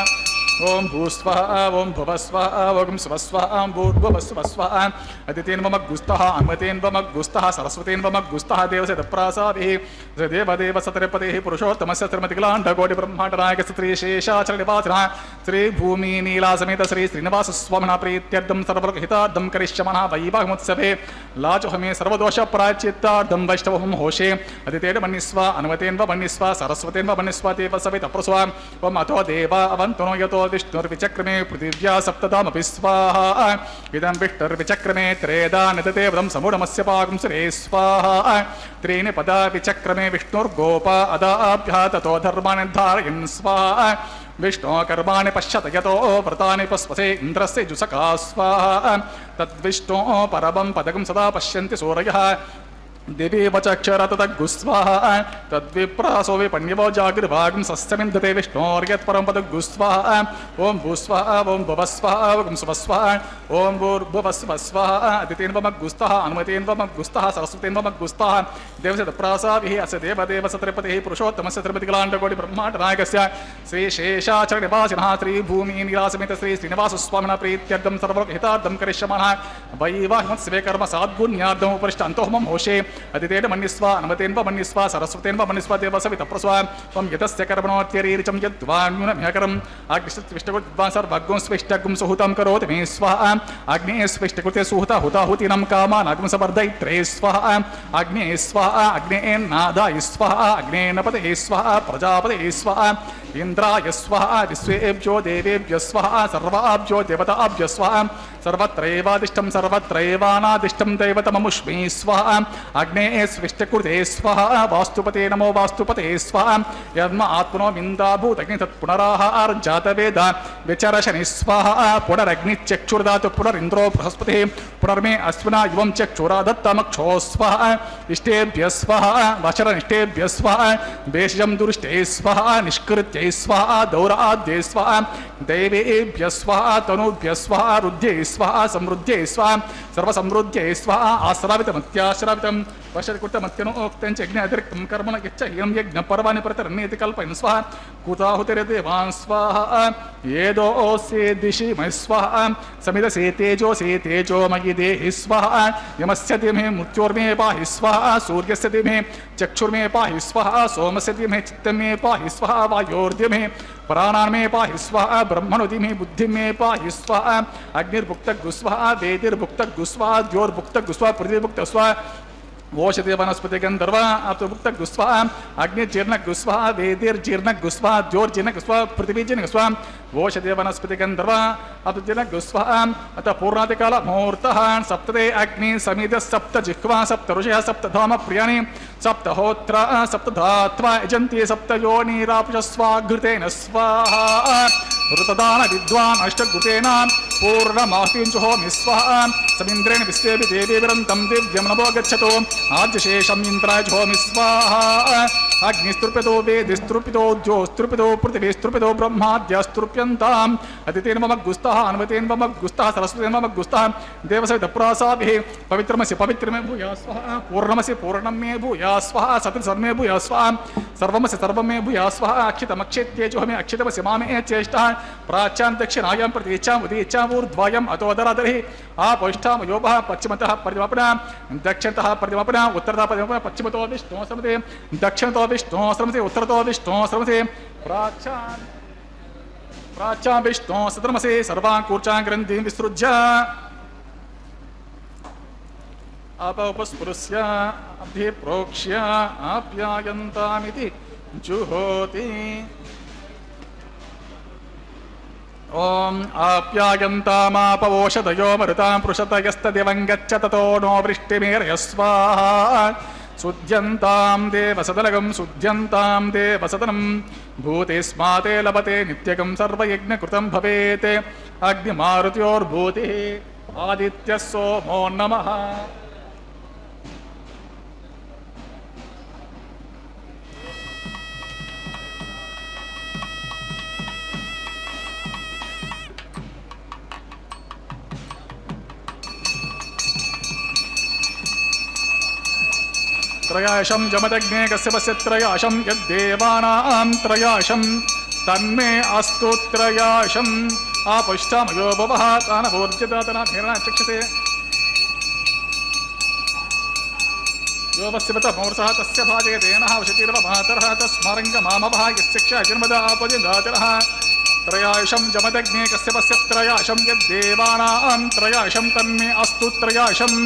ओं भूस्वाहा ओं भुवस्वाहा ओं स्वस्वाहा भूर्भुवस्वस्वाहा अदितेन मम गुस्तः अन्वतेन मम गुस्तः सरस्वतेन मम गुस्तः देवस्य तप्रासाभिः देवदेव सतरेपदेः पुरुषोत्तमस्य श्रीमतिकलाण्डकोटिब्रह्माण्डनायकस्य श्रीशेषाचलनिवासनः श्रीभूमिनीलासमेत श्री श्रीनिवासस्वामिनः प्रीत्यर्थं सर्वहितार्थं करिष्यमाणः वैवाहिकोत्सवे लाजहोमे सर्वदोषप्रायश्चित्तार्थं वैष्णवहोमं होशे अदितेन मन्यस्वा अनुमतेन व मन्यस्वा सरस्वतेन व मन्यस्वा देव सविता प्रस्वा ओं अतो देवा अवन्तनो यतो विष्णुर्विचक्रमे पृथिव्या सप्तधामपि स्वाहा इदं विष्णुर्विचक्रमे त्रेधा निदतेवदं समूढमस्य पाकं श्रे स्वाहा त्रीणि पदा विचक्रमे विष्णुर्गोपा अदाभ्यः ततो धर्माणि धारयन् स्वाहा विष्णो कर्माणि पश्यत यतो व्रतानि पस्वसे इन्द्रस्य जुषका स्वाहा तद्विष्णो परमं पदकं सदा पश्यन्ति सूरयः देवी वचक्षरतद्गुस्वाहा तद्विप्रासो विपण्यवो जागृभागं सस्यमिन्दते विष्णोर्यत्परं पदगुस्वाहा ओं भूस्वाहा ओं भुवस्वाहा ओं स्वस्वाहा ओं भूर्भुवस्वस्वाहा अदितेन वमग्गुस्तः अनुमतेन वमग्गुस्तः सरस्वतेन वमग्गुस्तः देवस्य तप्रासाभिः अस्य देवदेव सतरेपदेः पुरुषोत्तमस्य श्रीमतिकलाण्डकोटिब्रह्माण्डनायकस्य श्रीशेषाचलनिवासिनः श्रीभूमिनीलासमेत श्री श्रीनिवासस्वामिनः प्रीत्यर्थं सर्वहितार्थं करिष्यमाणः वैवाहिकोत्सवे कर्म साद्गुण्यार्थम् उपरिष्टान्तोहोमं होशे अतिथेन मन्यस्व अनवतेन मन्यस्व सरस्वतेन मन्यस्व देवसवितप्रस्व त्वं यतस्य कर्मणोत्यरीरिचं यद्वान्यूनम्यकरम् अग्निष्टविष्टकृत्वा सर्वज्ञं स्विष्टगुं सुहुतं करोति मे स्वाहा अग्ने स्विष्टकृते सुहुता हुताहुतीनं कामानागं समर्दयित्रे स्वाहा अग्ने स्वाहा अग्नेन्नादाय स्वाहा अग्नेनपतये स्वाहा प्रजापतये स्वाहा इंद्राय स्वाहा विश्वेभ्यो देवेभ्यो स्वाहा सर्वाभ्यो देवताभ्यो स्वाहा सर्वत्रैवादिष्टं सर्वत्रैवानादिष्टं दैवतममुष्मे स्वाहा अग्ने स्विष्टकृते स्वाहा वास्तुपते नमो वास्तुपते स्वाहा यद्म आत्मनो विन्दाभूतग्नि तत्पुनराहार जातवेद विचरशनि स्वाहा पुनरग्निचक्षुर्दातु पुनरिन्द्रो बृहस्पतिः पुनर्मे अश्विना युवं चक्षुरादत्तमक्षो स्वाहा इष्टेभ्य स्वाहा वचरनिष्टेभ्य स्वाहा वेशजं दुरिष्टे स्वाहा निष्कृत्यै स्वाहा दौराद्ये स्वाहा दैवेभ्य स्वाहा तनुभ्य स्वाहा रुध्ये स्वाहा समृद्धे स्वाहा सर्वसमृद्धे स्वाहा आश्रावितमत्याश्रावितं वशकृतमत्यनोक्तं च यज्ञातिरिक्तं कर्मण यच्छहीनं यज्ञपर्वाणि प्रतरन्नेति कल्पयन् स्वाहा कुताहुतिर्देवान् स्वाहा येदोऽस्य दिशि मयि स्वाहा समिदसे तेजो मयि देहि स्वाहा यमस्य धीमहि मृत्योर्मे पाहि स्वाहा सूर्यस्य धीमहि चक्षुर्मे पाहि स्वाहा सोमस्य धीमहि चित्तमे पाहि स्वाहा वायोर्धीमहि प्राणान् मे पाहि स्वाहा ब्रह्मणो धीमहि बुद्धिं मे पाहि स्वाहा अग्निर्भुक्तः स्वाहा वेदिर्भुक्तः स्वाहा द्योर्भुक्तः स्वाहा पृथिवीभुक्तः स्वाहा वोषधि वनस्पति गंधर्व अप्तभुक्त गुस्वा अग्निजीर्ण गुस्वा वेदिर्जीर्ण गुस्वा द्योर्जीर्ण गुस्वा पृथ्वीजीर्ण गुस्वा वोषधि वनस्पति गंधर्व अप्तजीर्ण गुस्वा अतः पूर्णादिकाल मुहूर्तः सप्तदे अग्नि समिद सप्त जिह्वा सप्त ऋषयः सप्त धाम प्रियाणि सप्तहोत्र सप्तधात्वा यजन्ति सप्त योनिरापशस्वाघृतेन स्वाहा ऋतदान विद्वान् अष्टघृतेन पूर्णमाहुतिञ्जुहोमि स्वाहा समिन्द्रेण विश्वेभि देवीवरन्तं दिव्यं नमो गच्छतु आद्यशेषम् इन्द्राय जुहोमि स्वाहा अग्निस्तृप्यतो वेदिस्तृप्यतो ज्योस्तृप्यतो पृथिवीस्तृप्यतो ब्रह्माद्यस्तृप्यन्ताम् अतिथेन मम गुस्तः अन्वतेन मम गुस्तः सरस्वतेन मम गुस्तः देवसवितप्रासाभिः पवित्रमसि पवित्रमे भूया स्वाहा पूर्णमसि पूर्णं मे भूया स्वाहा सति सर्वे भूया स्वाहा सर्वमसि सर्वं मे भूया स्वाहा अक्षितमक्षित्येजोहमि अक्षितमसि मामे चेष्टः प्राच्यां दक्षिणायां प्रतीचाम् उदीचाम् ऊर्ध्वायम् अतोदरादरिः आपोष्ठां योगः पश्चिमतः परिमापना दक्षिणतः परिमापना उत्तरतः परिमापना पश्चिमतो विष्णुः समते दक्षिणतो विष्णुः समते उत्तरतो विष्णुः समते प्राच्यां विष्णुः सतर्मसे सर्वान् कूर्चां ग्रन्थिं विसृज्य अपस्पृश्य अभिप्रोक्ष्य आप्यायन्तामिति जुहोति ओम आप्यायन्तामापवोषधयो मरुतां पृषतयस्तदिवं गच्छ ततो नो वृष्टिमेरय स्वाहा शुद्ध्यन्तां देवसदलगं शुद्ध्यन्तां देवसदनं भूते स्माते लभते नित्यगं सर्वयज्ञकृतं भवेत् अग्निमारुत्योर्भूतिः आदित्यः सोमो नमः त्रयाशं जमदग्ने कश्यपस्य त्रयाशं यद्देवानां त्रयाशं तन्मे अस्तु त्रयाशम् आपुष्टामयो भवः तानभोर्जदातनाभिर्न चक्षते योपस्य बत मोर्सः तस्य भाजयतेनः वशतिर्वमातरः तस्मारङ्गमामवः यस्य क्षाजिर्मदापदिदातरः त्रयाशं जमदग्ने कश्यपस्य त्रयाशं यद्देवानां त्रयाशं तन्मे अस्तु त्रयाशम्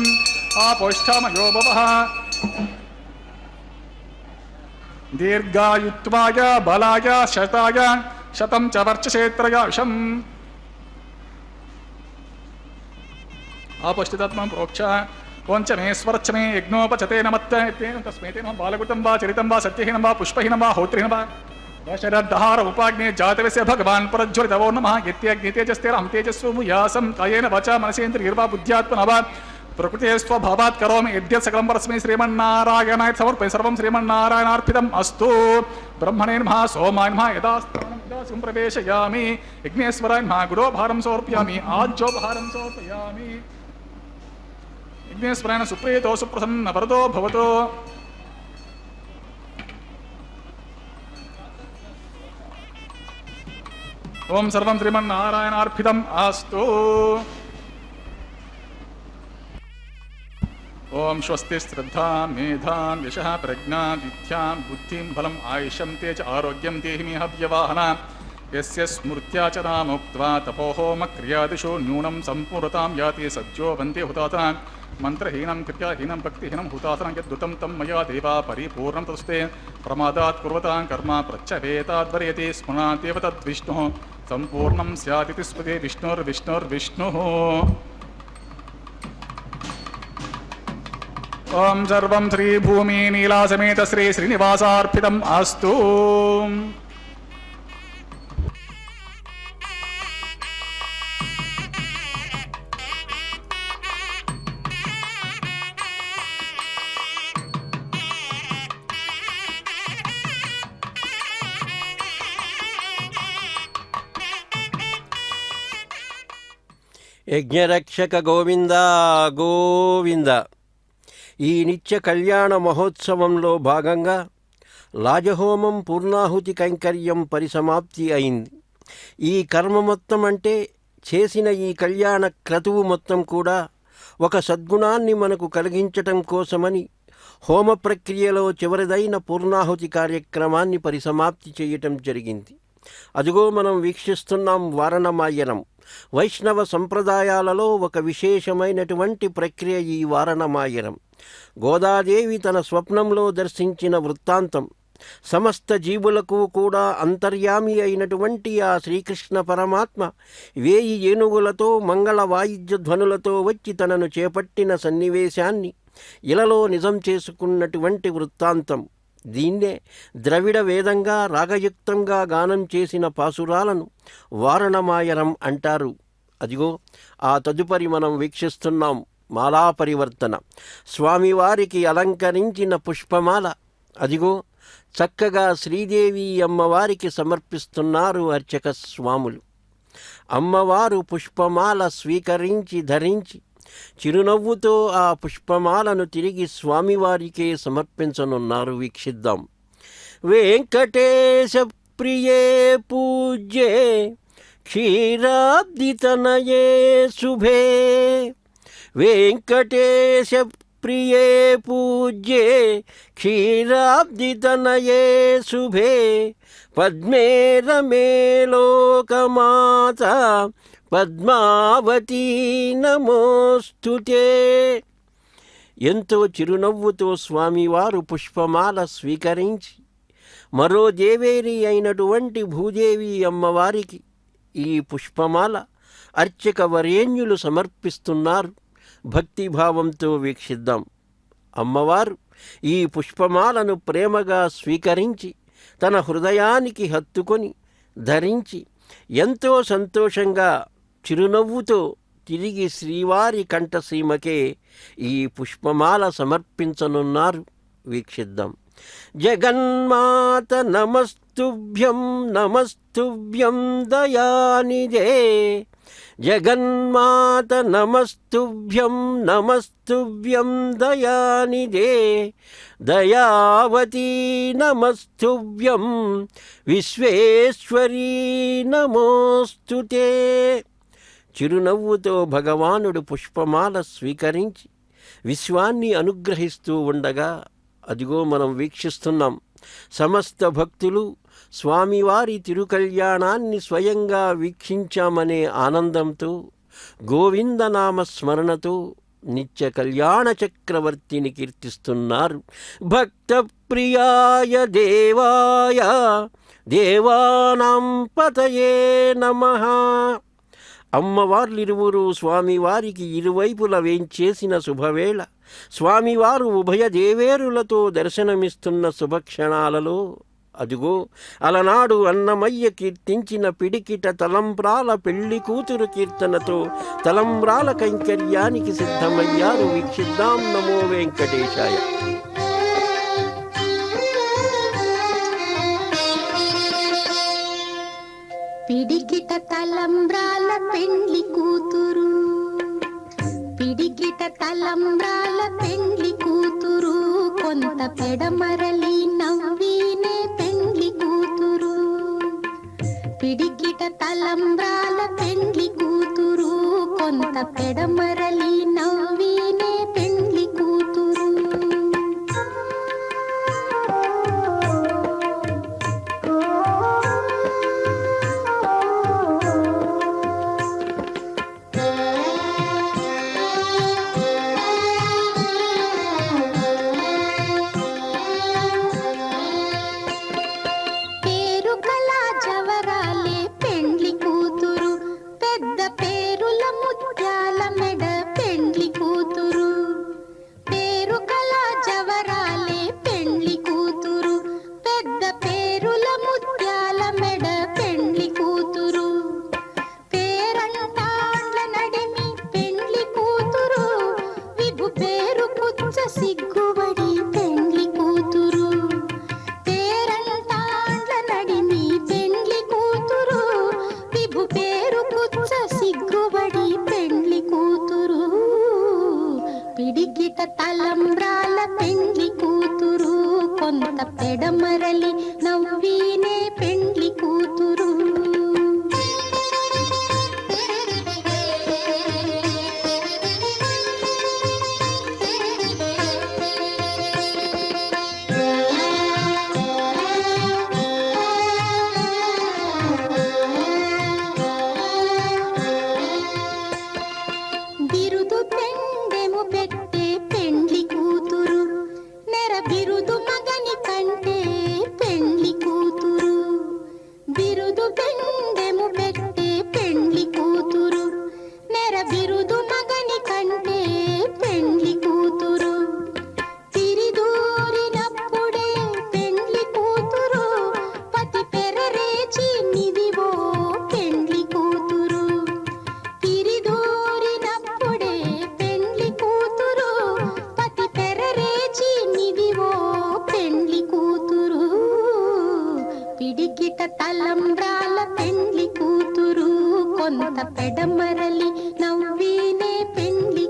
आपुष्टामयो भवः दीर्घायुत्वाय बलाय शताय शतं च वर्चसे त्रयाशम् आपष्टितात्मं प्रोक्ष पंचमे स्वरचमे यज्ञोपचते नमत्तेन तस्मै तेन बालकृतं वा चरितं वा सत्यहीनं वा पुष्पहीनं वा होत्रीहीनं वा दशरद्धहार उपाग्ने जातवेस्य भगवान् परज्वलितवो नमः यत्यग्नितेजस्तेरहं तेजस्व भूयासं कायेन वाचा मनसेन्द्रियर्वा बुद्ध्यात्मना वा प्रकृते स्वभावात् करोमि यद्यत् सकलं परस्मै श्रीमन्नारायणाय समर्पये सर्वं श्रीमन्नारायणार्पितम् अस्तु ब्रह्मणे नमः सोमाय नमः यदा प्रवेशयामि यज्ञेश्वराय नमः गुडोभारं समर्पयामि आज्योपहारं समर्पयामि यज्ञेश्वराय सुप्रीतो सुप्रसन्न वरदो भवतु ओम सर्वं श्रीमन्नारायणार्पितम् अस्तु ఓం స్వస్తి శ్రద్ధా మేధాం యశః ప్రజ్ఞా విద్యాం బుద్ధిం బలం ఆయుషం తేజ ఆరోగ్యం దేహి మే హవ్యవాహన యస్య స్మృత్యా చ నాముక్త్వా తపోహోమ క్రియాదిషు న్యూనం సంపూర్ణతాం యాతి సత్యో వందే హుతాత్మనాన్ మంత్రహీనం క్రియాహీనం భక్తిహీనం హుతాత్మనాన్ యద్దుతం తం మయా దేవా పరిపూర్ణం తస్తే ప్రమాదాత్ కుర్వతాం కర్మ ప్రచ్చవేతాద్వర్యతే స్మృణాదేవ తద్విష్ణుః సంపూర్ణం స్యాతితి స్మృతే విష్ణుర్విష్ణుర్విష్ణుః. ఓం సర్వం శ్రీ భూమి నీలా సమేత శ్రీ శ్రీనివాసార్పితం అస్తు. యజ్ఞరక్షక గోవింద గోవింద. ఈ నిత్య కళ్యాణ మహోత్సవంలో భాగంగా లాజహోమం పూర్ణాహుతి కైంకర్యం పరిసమాప్తి అయింది. ఈ కర్మ మొత్తం అంటే చేసిన ఈ కళ్యాణ క్రతువు మొత్తం కూడా ఒక సద్గుణాన్ని మనకు కలిగించటం కోసమని హోమ ప్రక్రియలో చివరిదైన పూర్ణాహుతి కార్యక్రమాన్ని పరిసమాప్తి చేయటం జరిగింది. అదిగో మనం వీక్షిస్తున్నాం వారణమాయనం. వైష్ణవ సంప్రదాయాలలో ఒక విశేషమైనటువంటి ప్రక్రియ ఈ వారణమాయనం. గోదాదేవి తన స్వప్నంలో దర్శించిన వృత్తాంతం, సమస్త జీవులకు కూడా అంతర్యామి అయినటువంటి ఆ శ్రీకృష్ణ పరమాత్మ 1000 ఏనుగులతో మంగళ వాయిద్య ధ్వనులతో వచ్చి తనను చేపట్టిన సన్నివేశాన్ని ఇలలో నిజం చేసుకున్నటువంటి వృత్తాంతం. దీన్నే ద్రవిడ వేదంగా రాగయుక్తంగా గానం చేసిన పాసురాలను వారణమాయనం అంటారు. అదిగో ఆ తదుపరి మనం వీక్షిస్తున్నాం మాలా పరివర్తన. స్వామివారికి అలంకరించిన పుష్పమాల అదిగో చక్కగా శ్రీదేవి అమ్మవారికి సమర్పిస్తున్నారు అర్చక స్వాములు. అమ్మవారు పుష్పమాల స్వీకరించి ధరించి చిరునవ్వుతో ఆ పుష్పమాలను తిరిగి స్వామివారికే సమర్పించనున్నారు. వీక్షిద్దాం. వెంకటేశ ప్రియే పూజ్యే క్షీరాబ్దితనయే శుభే. వెంకటేశ ప్రియే పూజ్యే క్షీరాబ్దితనయే శుభే. పద్మే రమే లోకమాత పద్మావతీ నమోస్తుతే. ఎంతో చిరునవ్వుతో స్వామివారు పుష్పమాల స్వీకరించి మరో దేవేరి అయినటువంటి భూదేవి అమ్మవారికి ఈ పుష్పమాల అర్చక వరేణ్యులు సమర్పిస్తున్నారు. భక్తిభావంతో వీక్షిద్దాం. అమ్మవారు ఈ పుష్పమాలను ప్రేమగా స్వీకరించి తన హృదయానికి హత్తుకొని ధరించి ఎంతో సంతోషంగా చిరునవ్వుతో తిరిగి శ్రీవారి కంఠసీమకే ఈ పుష్పమాల సమర్పించనున్నారు. వీక్షిద్దాం. జగన్మాత నమస్తుభ్యం నమస్తుభ్యం దయానిదే. జగన్మాత నమస్తుభ్యం నమస్తుభ్యం దయానిదే. దయావతీ నమస్తుభ్యం విశ్వేశ్వరీ నమోస్తుతే. చిరునవ్వుతో భగవానుడు పుష్పమాల స్వీకరించి విశ్వాన్ని అనుగ్రహిస్తూ ఉండగా అదిగో మనం వీక్షిస్తున్నాం. సమస్త భక్తులు స్వామివారి తిరుకళ్యాణాన్ని స్వయంగా వీక్షించామనే ఆనందంతో గోవిందనామ స్మరణతో నిత్య కళ్యాణ చక్రవర్తిని కీర్తిస్తున్నారు. భక్త ప్రియాయ దేవాయ దేవానాం పతయే నమః. అమ్మవార్లిరువురు స్వామివారికి ఇరువైపుల వేంచేసిన శుభవేళ స్వామివారు ఉభయ దేవేరులతో దర్శనమిస్తున్న శుభక్షణాలలో అదిగో అలనాడు అన్నమయ్య కీర్తించిన పిడికిట తలంబ్రాల పెళ్లి కూతురు కీర్తనతో తలంబ్రాల కైంకర్యానికి సిద్ధమయ్యారు. వీక్షిద్దాం. నమో వెంకటేశాయ. పిడికిట తలంబ్రాల పెండ్లి కూతురు, పిడికిట తలంబ్రాల పెండ్లి కూతురు, కొంత పెడమరలి నవ్వినే పెండ్లి కూతురు. పిడికిట తలంబ్రాల పెండ్లి కూతురు, కొంత పెడమరలి నవ్వినే పెండ్లి కూతురు. కుచ్చ సిగ్గుబడి పెండ్లి కూతురు, పిడికిట తలంబ్రాల పెండ్లి కూతురు, కొంత పెడమరలి నవ్వీనే పెండ్లి కూతురు. బిరుదు పెండెము పెట్టే పెండ్లి కూతురు, నెర బిరుదు మగని కంటే పెండ్లి కూతురు. బిరుదు పెండెము పెట్టే పెండ్లి కూతురు, నెర బిరుదు మగని కంటే పెండ్లి కూతురు. తిరిదూరినప్పుడే పెండ్లి కూతురు, పతి పెరరేచి నిదివో పెండ్లి కూతురు. తిరిదూరినప్పుడే పెండ్లి కూతురు, పతి పెరరేచి నిదివో పెండ్లి కూతురు. పిడికిట తలంబ్రాల పెండ్లి కూతురు, కొంత పెడమరలి నవ్వీనే పెండ్లి